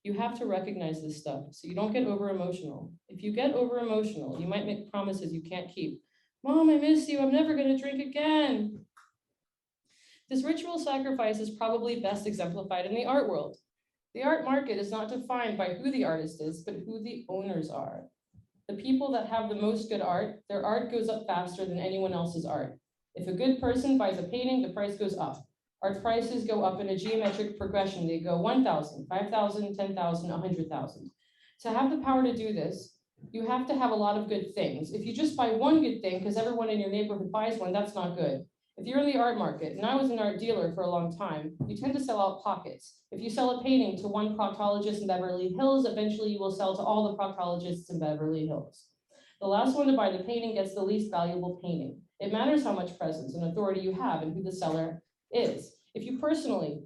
You have to recognize this stuff so you don't get over emotional. If you get over emotional, you might make promises you can't keep. Mom, I miss you. I'm never going to drink again. This ritual sacrifice is probably best exemplified in the art world. The art market is not defined by who the artist is, but who the owners are. The people that have the most good art, their art goes up faster than anyone else's art. If a good person buys a painting, the price goes up. Art prices go up in a geometric progression. They go 1,000, 5,000, 10,000, 100,000. To have the power to do this, you have to have a lot of good things. If you just buy one good thing because everyone in your neighborhood buys one, that's not good. If you're in the art market, and I was an art dealer for a long time, you tend to sell out pockets. If you sell a painting to one proctologist in Beverly Hills, eventually you will sell to all the proctologists in Beverly Hills. The last one to buy the painting gets the least valuable painting. It matters how much presence and authority you have and who the seller is. If you personally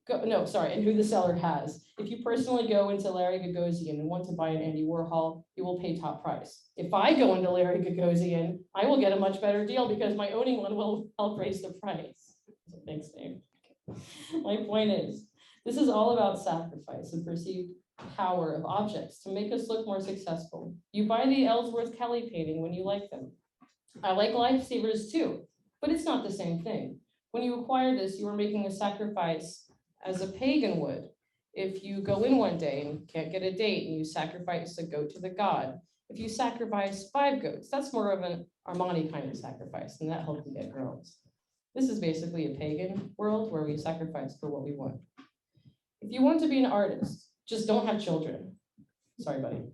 go, and who the seller has. If you personally go into Larry Gagosian and want to buy an Andy Warhol, you will pay top price. If I go into Larry Gagosian, I will get a much better deal because my owning one will help raise the price. Thanks, Dave. My point is, this is all about sacrifice and perceived power of objects to make us look more successful. You buy the Ellsworth Kelly painting when you like them. I like lifesavers too, but it's not the same thing. When you acquire this, you are making a sacrifice as a pagan would. If you go in one day and can't get a date and you sacrifice a goat to the god, if you sacrifice 5 goats, that's more of an Armani kind of sacrifice, and that helps you get girls. This is basically a pagan world where we sacrifice for what we want. If you want to be an artist, just don't have children. Sorry, buddy.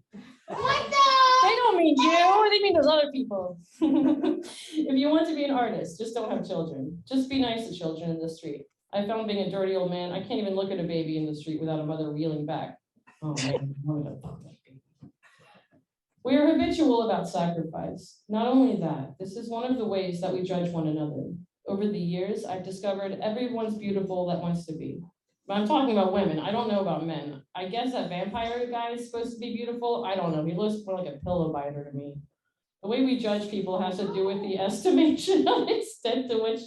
They don't mean you, they mean those other people. If you want to be an artist, just don't have children. Just be nice to children in the street. I found being a dirty old man, I can't even look at a baby in the street without a mother reeling back. Oh man, I'm gonna fuck that baby. We are habitual about sacrifice. Not only that, this is one of the ways that we judge one another. Over the years, I've discovered everyone's beautiful that wants to be. But I'm talking about women. I don't know about men. I guess that vampire guy is supposed to be beautiful. I don't know. He looks more like a pillow biter to me. The way we judge people has to do with the estimation of the extent to which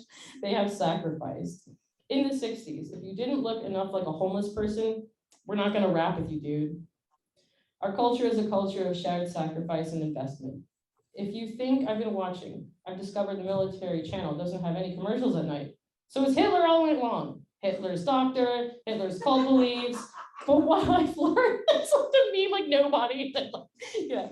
they have sacrificed. In the 60s, if you didn't look enough like a homeless person, we're not going to rap with you, dude. Our culture is a culture of shared sacrifice and investment. If you think I've been watching, I've discovered the military channel doesn't have any commercials at night. So it's Hitler all night long. Hitler's doctor, Hitler's cult beliefs. But what I've learned, it's like to me like nobody. Yeah.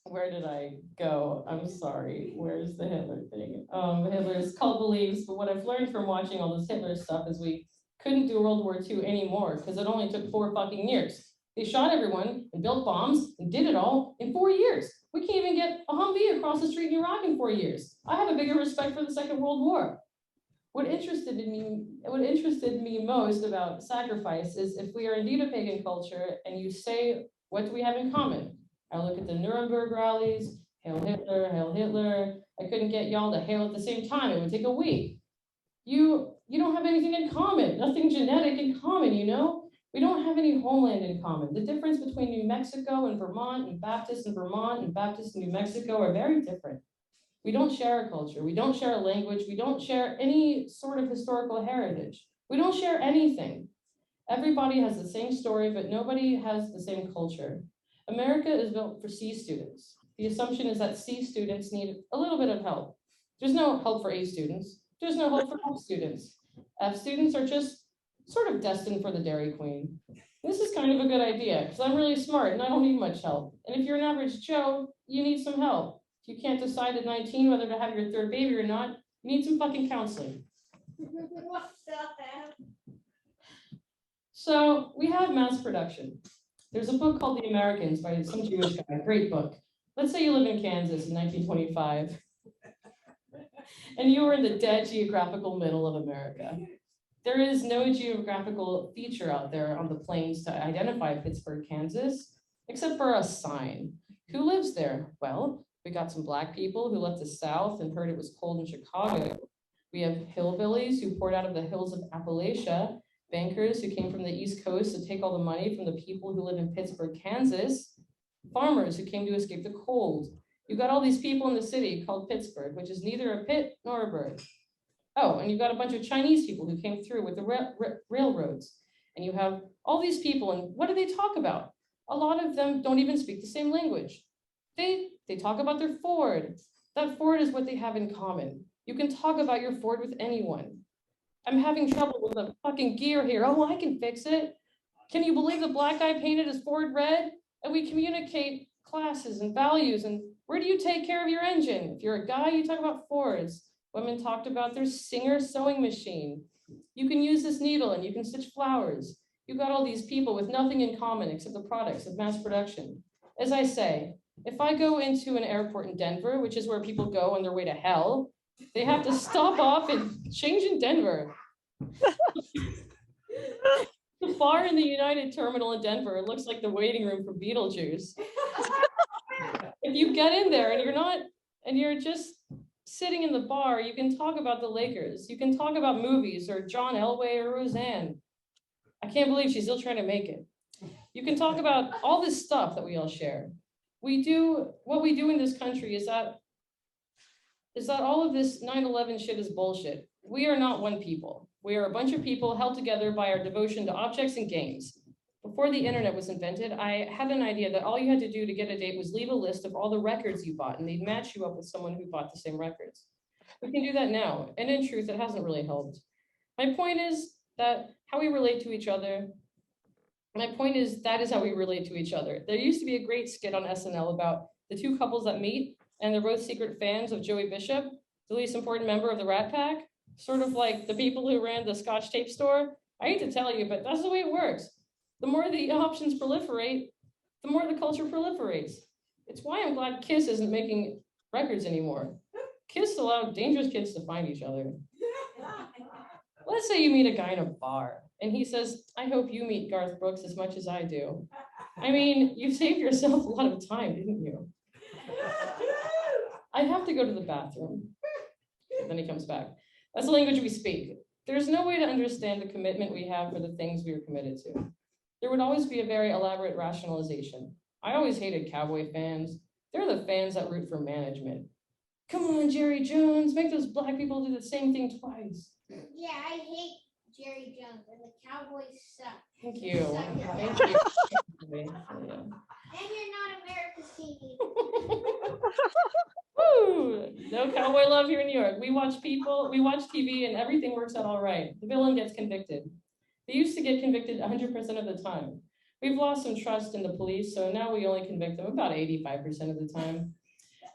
Where did I go? I'm sorry. Where's the Hitler thing? Hitler's cult beliefs. But what I've learned from watching all this Hitler stuff is we couldn't do World War II anymore because it only took 4 fucking years. They shot everyone and built bombs and did it all in 4 years. We can't even get a Humvee across the street in Iraq in 4 years. I have a bigger respect for the Second World War. What interested me most about sacrifice is if we are indeed a pagan culture and you say, what do we have in common? I look at the Nuremberg rallies, Hail Hitler, Hail Hitler. I couldn't get y'all to hail at the same time. It would take a week. You don't have anything in common, nothing genetic in common, you know? We don't have any homeland in common. The difference between New Mexico and Vermont and Baptist in Vermont and Baptist in New Mexico are very different. We don't share a culture. We don't share a language. We don't share any sort of historical heritage. We don't share anything. Everybody has the same story, but nobody has the same culture. America is built for C students. The assumption is that C students need a little bit of help. There's no help for A students. There's no help for F students. F students are just sort of destined for the Dairy Queen. This is kind of a good idea because I'm really smart and I don't need much help. And if you're an average Joe, you need some help. If you can't decide at 19 whether to have your 3rd baby or not, you need some fucking counseling. So we have mass production. There's a book called The Americans by some Jewish guy, great book. Let's say you live in Kansas in 1925 and you were in the dead geographical middle of America. There is no geographical feature out there on the plains to identify Pittsburgh, Kansas, except for a sign. Who lives there? Well, we got some Black people who left the South and heard it was cold in Chicago. We have hillbillies who poured out of the hills of Appalachia, bankers who came from the East Coast to take all the money from the people who live in Pittsburgh, Kansas, farmers who came to escape the cold. You got all these people in the city called Pittsburgh, which is neither a pit nor a bird. Oh, and you've got a bunch of Chinese people who came through with the railroads. And you have all these people, and what do they talk about? A lot of them don't even speak the same language. They talk about their Ford. That Ford is what they have in common. You can talk about your Ford with anyone. I'm having trouble with the fucking gear here. Oh, I can fix it. Can you believe the Black guy painted his Ford red? And we communicate classes and values and where do you take care of your engine? If you're a guy, you talk about Fords. Women talked about their Singer sewing machine. You can use this needle and you can stitch flowers. You got all these people with nothing in common except the products of mass production. As I say, if I go into an airport in Denver, which is where people go on their way to hell, they have to stop off and change in Denver. The bar in the United Terminal in Denver looks like the waiting room for Beetlejuice. If you get in there and you're just sitting in the bar, you can talk about the Lakers. You can talk about movies or John Elway or Roseanne. I can't believe she's still trying to make it. You can talk about all this stuff that we all share. What we do in this country is that all of this 9/11 shit is bullshit. We are not one people. We are a bunch of people held together by our devotion to objects and games. Before the internet was invented, I had an idea that all you had to do to get a date was leave a list of all the records you bought, and they'd match you up with someone who bought the same records. We can do that now, and in truth, it hasn't really helped. My point is that how we relate to each other, that is how we relate to each other. There used to be a great skit on SNL about the two couples that meet, and they're both secret fans of Joey Bishop, the least important member of the Rat Pack, sort of like the people who ran the Scotch tape store. I hate to tell you, but that's the way it works. The more the options proliferate, the more the culture proliferates. It's why I'm glad Kiss isn't making records anymore. Kiss allowed dangerous kids to find each other. Let's say you meet a guy in a bar, and he says, I hope you meet Garth Brooks as much as I do. I mean, you saved yourself a lot of time, didn't you? I have to go to the bathroom. Then he comes back. That's the language we speak. There's no way to understand the commitment we have for the things we are committed to. There would always be a very elaborate rationalization. I always hated Cowboy fans. They're the fans that root for management. Come on, Jerry Jones, make those black people do the same thing twice. Yeah, I hate Jerry Jones and the Cowboys suck. Thank you. Suck it. Thank you. And you're not America's team. Woo! No cowboy love here in New York. We watch TV, and everything works out all right. The villain gets convicted. They used to get convicted 100% of the time. We've lost some trust in the police, so now we only convict them about 85% of the time.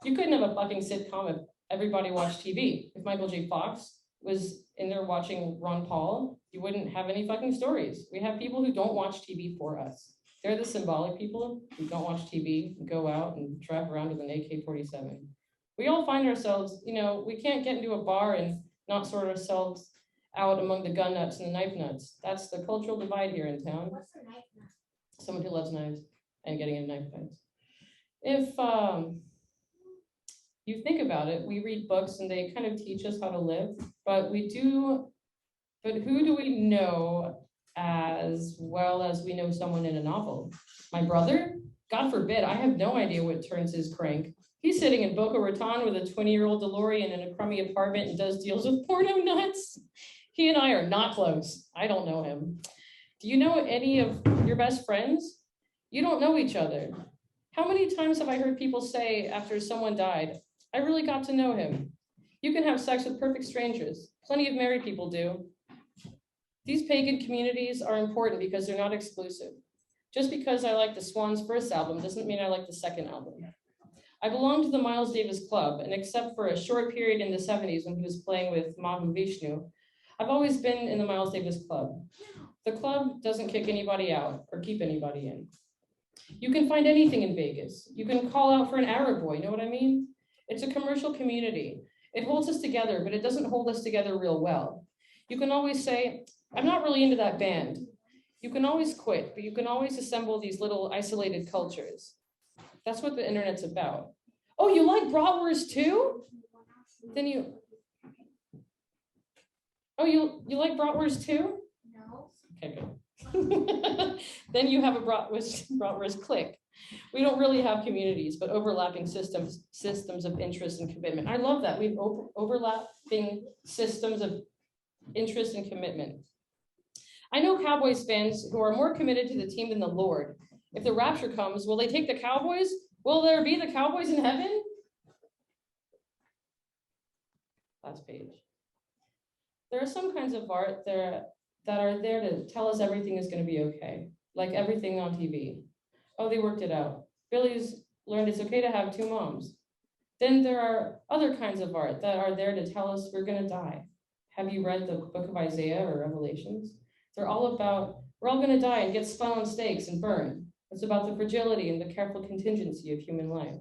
You couldn't have a fucking sitcom if everybody watched TV. If Michael J. Fox was in there watching Ron Paul, you wouldn't have any fucking stories. We have people who don't watch TV for us. They're the symbolic people who don't watch TV, and go out and drive around with an AK-47. We all find ourselves, we can't get into a bar and not sort ourselves out among the gun nuts and the knife nuts. That's the cultural divide here in town. What's a knife nut? Someone who loves knives and getting in knife fights. If you think about it, we read books and they kind of teach us how to live, but who do we know as well as we know someone in a novel? My brother? God forbid, I have no idea what turns his crank. He's sitting in Boca Raton with a 20-year-old DeLorean in a crummy apartment and does deals with porno nuts. He and I are not close. I don't know him. Do you know any of your best friends? You don't know each other. How many times have I heard people say after someone died, I really got to know him? You can have sex with perfect strangers. Plenty of married people do. These pagan communities are important because they're not exclusive. Just because I like the Swans' first album doesn't mean I like the second album. I belong to the Miles Davis Club, and except for a short period in the 70s when he was playing with Mahu Vishnu, I've always been in the Miles Davis Club. The club doesn't kick anybody out or keep anybody in. You can find anything in Vegas. You can call out for an Arab boy, you know what I mean? It's a commercial community. It holds us together, but it doesn't hold us together real well. You can always say, I'm not really into that band. You can always quit, but you can always assemble these little isolated cultures. That's what the internet's about. Oh, you like bratwurst too? Then you like bratwurst too? No. Okay, good. Then you have a bratwurst clique. We don't really have communities, but overlapping systems of interest and commitment. I love that. We've overlapping systems of interest and commitment. I know Cowboys fans who are more committed to the team than the Lord. If the rapture comes, will they take the Cowboys? Will there be the Cowboys in heaven? Last page. There are some kinds of art that are there to tell us everything is going to be okay, like everything on TV. Oh, they worked it out. Billy's learned it's okay to have two moms. Then there are other kinds of art that are there to tell us we're going to die. Have you read the book of Isaiah or Revelations? They're all about, we're all going to die and get spun on stakes and burned. It's about the fragility and the careful contingency of human life.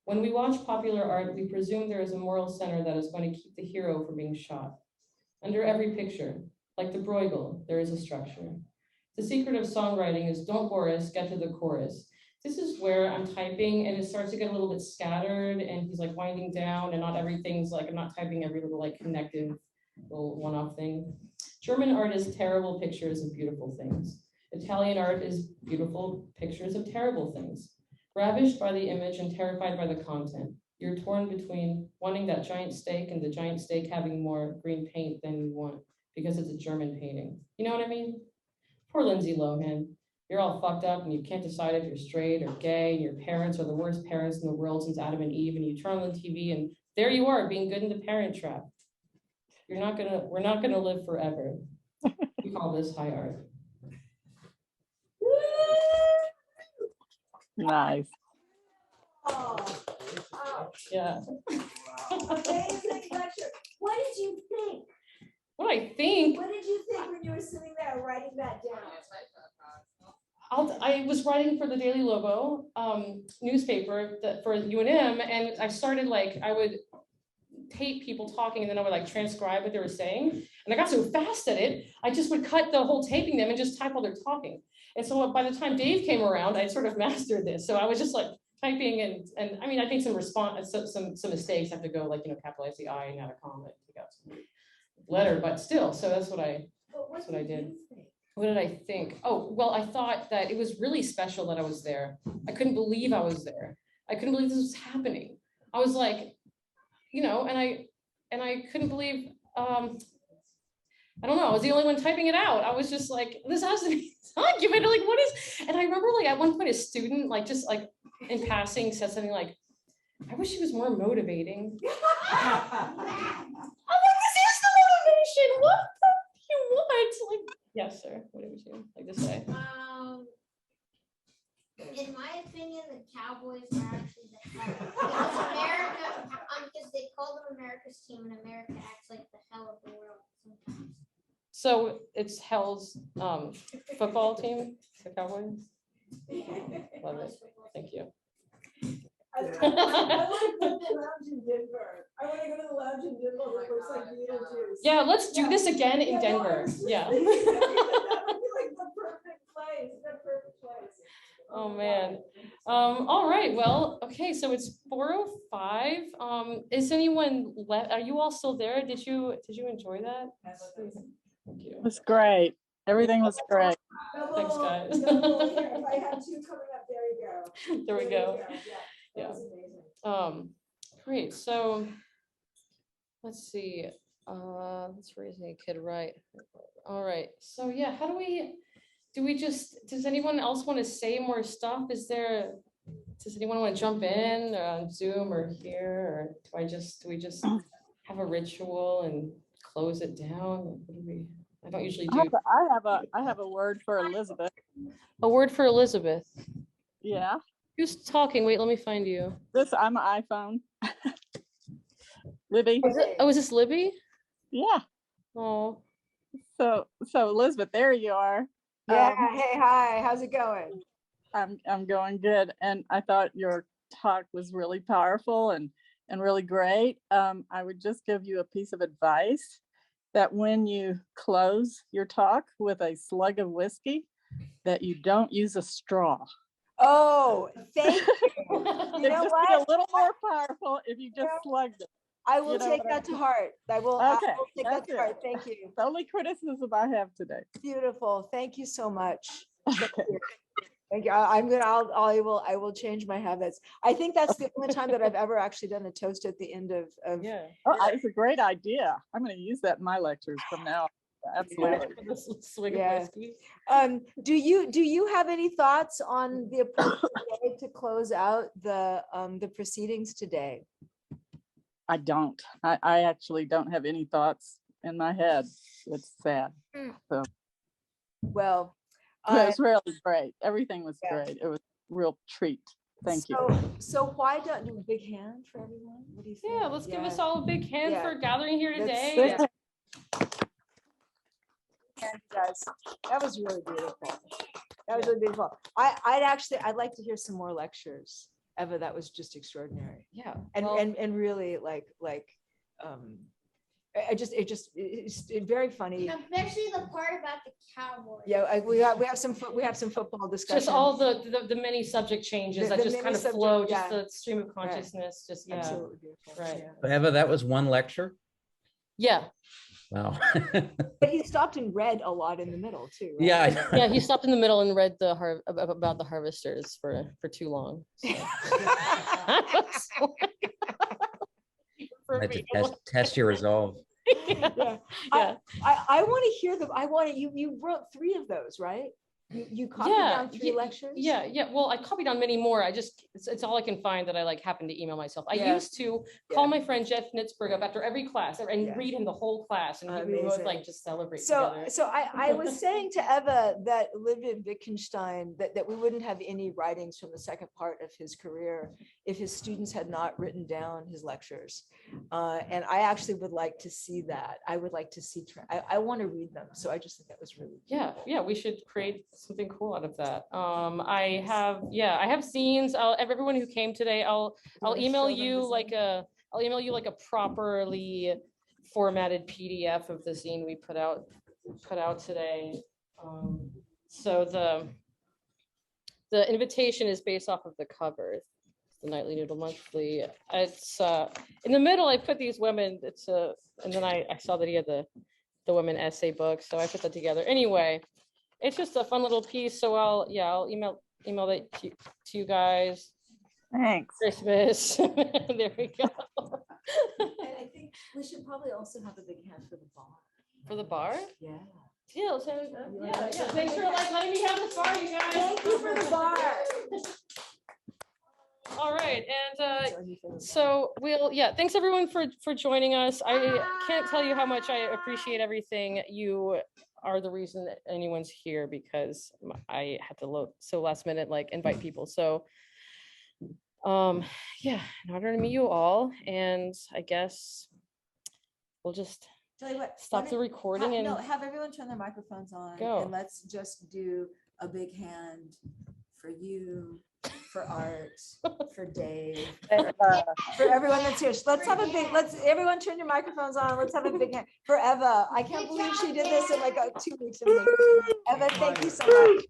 When we watch popular art, we presume there is a moral center that is going to keep the hero from being shot. Under every picture, like the Bruegel, there is a structure. The secret of songwriting is don't chorus, get to the chorus. This is where I'm typing and it starts to get a little bit scattered and he's like winding down and not everything's like, I'm not typing every little like connective little one-off thing. German art is terrible pictures of beautiful things. Italian art is beautiful pictures of terrible things. Ravished by the image and terrified by the content. You're torn between wanting that giant steak and the giant steak having more green paint than you want because it's a German painting. You know what I mean? Poor Lindsay Lohan. you're all fucked up and you can't decide if you're straight or gay, and your parents are the worst parents in the world since Adam and Eve, and you turn on the TV and there you are being good in the Parent Trap. We're not gonna live forever. We call this high art. Nice. Yeah. Amazing lecture. What did you think? What I think, What did you think when you were sitting there writing that down? I was writing for the Daily Logo newspaper for UNM, and I started like, I would tape people talking and then I would like transcribe what they were saying. And I got so fast at it, I just would cut the whole taping them and just type while they're talking. And so by the time Dave came around, I sort of mastered this. So I was just like typing and I mean, I think some mistakes have to go, like, you know, capitalize the I and add a comma, take out some letter, but still, so that's what I did. What did I think? Oh, well, I thought that it was really special that I was there. I couldn't believe I was there. I couldn't believe this was happening. I was like, you know, and I couldn't believe, I don't know, I was the only one typing it out. I was just like, this has to be documented, like what is, and I remember like at one point a student, like just like in passing said something like, I wish she was more motivating. I'm like, this is the motivation. What do you want? Like, yes, sir. What did you like to say? In my opinion, the Cowboys are actually the hell. Because America, because they call them America's team, and America acts like the hell of the world sometimes. So it's Hell's football team, the Cowboys. Love it. Thank you. I want to go to the lounge in Denver. I want to go to the lounge in Denver where it's like Beetlejuice. Yeah, let's do this again in Denver. Yeah. That would be like the perfect place. The perfect place. Oh man. All right. Well, okay. So it's 4:05. Is anyone left? Are you all still there? Did you enjoy that? Thank you. It was great. Everything was great. Thanks, guys. Double here. If I had two coming up, there you go. There we go. Yeah, Yeah. that was amazing. Great. So let's see. Let's raise a kid right. All right. So yeah, how does anyone else want to say more stuff? Does anyone want to jump in or on Zoom or here, or do we just have a ritual and close it down? I don't usually do. I have a word for Elizabeth. A word for Elizabeth. Yeah. Who's talking? Wait, let me find you. I'm an iPhone. Libby. Is this Libby? Yeah. Oh. So Elizabeth, there you are. Yeah. Hey, hi. How's it going? I'm going good, and I thought your talk was really powerful and really great. I would just give you a piece of advice that when you close your talk with a slug of whiskey, that you don't use a straw. Oh, thank you. It'd just be a little more powerful if you just slugged it. I will take that to heart. I will take that to heart. Thank you. The only criticism I have today. Beautiful. Thank you so much. Thank you. I will change my habits. I think that's the only time that I've ever actually done a toast at the end of Yeah. It's a great idea. I'm going to use that in my lectures from now on. Absolutely. Swig of Yeah. whiskey. Do you have any thoughts on the appropriate way to close out the proceedings today? I don't. I actually don't have any thoughts in my head. It's sad. So Well, it was really great. Everything was great. It was a real treat. Thank you. So why don't you big hand for everyone? What do you think? Yeah, let's give us all a big hand Yeah. for gathering here Let's- today. And guys, that was really beautiful. That was really beautiful. I'd like to hear some more lectures. Eva, that was just extraordinary. Yeah. And really it's very funny. Especially the part about the Cowboys. Yeah, we have some football discussion. Just all the many subject changes The that just many kind of subject- flow, yeah. just the stream of consciousness, just, yeah. Absolutely beautiful. Right. Yeah. Eva, that was one lecture? Yeah. Wow. But he stopped and read a lot in the middle too. Right? Yeah. I know. Yeah, he stopped in the middle and read about the harvesters for too long. So. I had to test your resolve. Yeah. Yeah. I want to hear them. You wrote 3 of those, right? You copied Yeah, down 3 lectures? Yeah. Well, I copied on many more. It's all I can find that I like happen to email myself. I Yeah. used to call Yeah. my friend Jeff Nitzberg up after every class and Yeah. read him the whole class, and we would both Amazing. like just celebrate So, together. so I was saying to Eva that Ludwig Wittgenstein, that we wouldn't have any writings from the second part of his career if his students had not written down his lectures. And I actually would like to see that. I would like to see, I want to read them. So I just think that was really. Yeah, we should create something cool out of that. I have zines. Everyone who came today, I'll email you like a properly formatted PDF of the zine we put out today. So the invitation is based off of the cover. It's the Nightly Noodle Monthly. It's in the middle. I put these women. And then I saw that he had the women essay book, so I put that together. Anyway, it's just a fun little piece. So I'll email that to you guys. Thanks. Christmas. There we go. And I think we should probably also have a big hand for the bar. For the bar? Yeah. Yeah. Thanks for letting me have this bar, you guys. Thank you for the bar. All right, and so thanks everyone for joining us. I can't tell you how much I appreciate everything. You are the reason that anyone's here, because I had to so last minute invite people. So in order to meet you all, and I guess we'll just Tell you what, stop the recording and have everyone turn their microphones on go. and let's just do a big hand for you, for Art, for Dave, for everyone that's here. So let's everyone turn your microphones on. Let's have a big hand for Eva. I can't believe she did this in 2 weeks. Eva, thank you so much.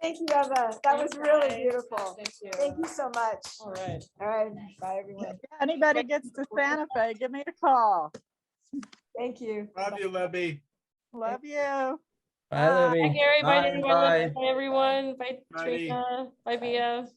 Thank you, Eva. That was really beautiful. Thank you so much. All right. All right. Bye, everyone. If anybody gets to Santa Fe, give me a call. Thank you. Love you, Libby. Love you. Bye, Libby. Bye, Gary. Bye, Bye, everyone. bye. Bye, everyone. Bye, Bye. Teresa. Bye, Via.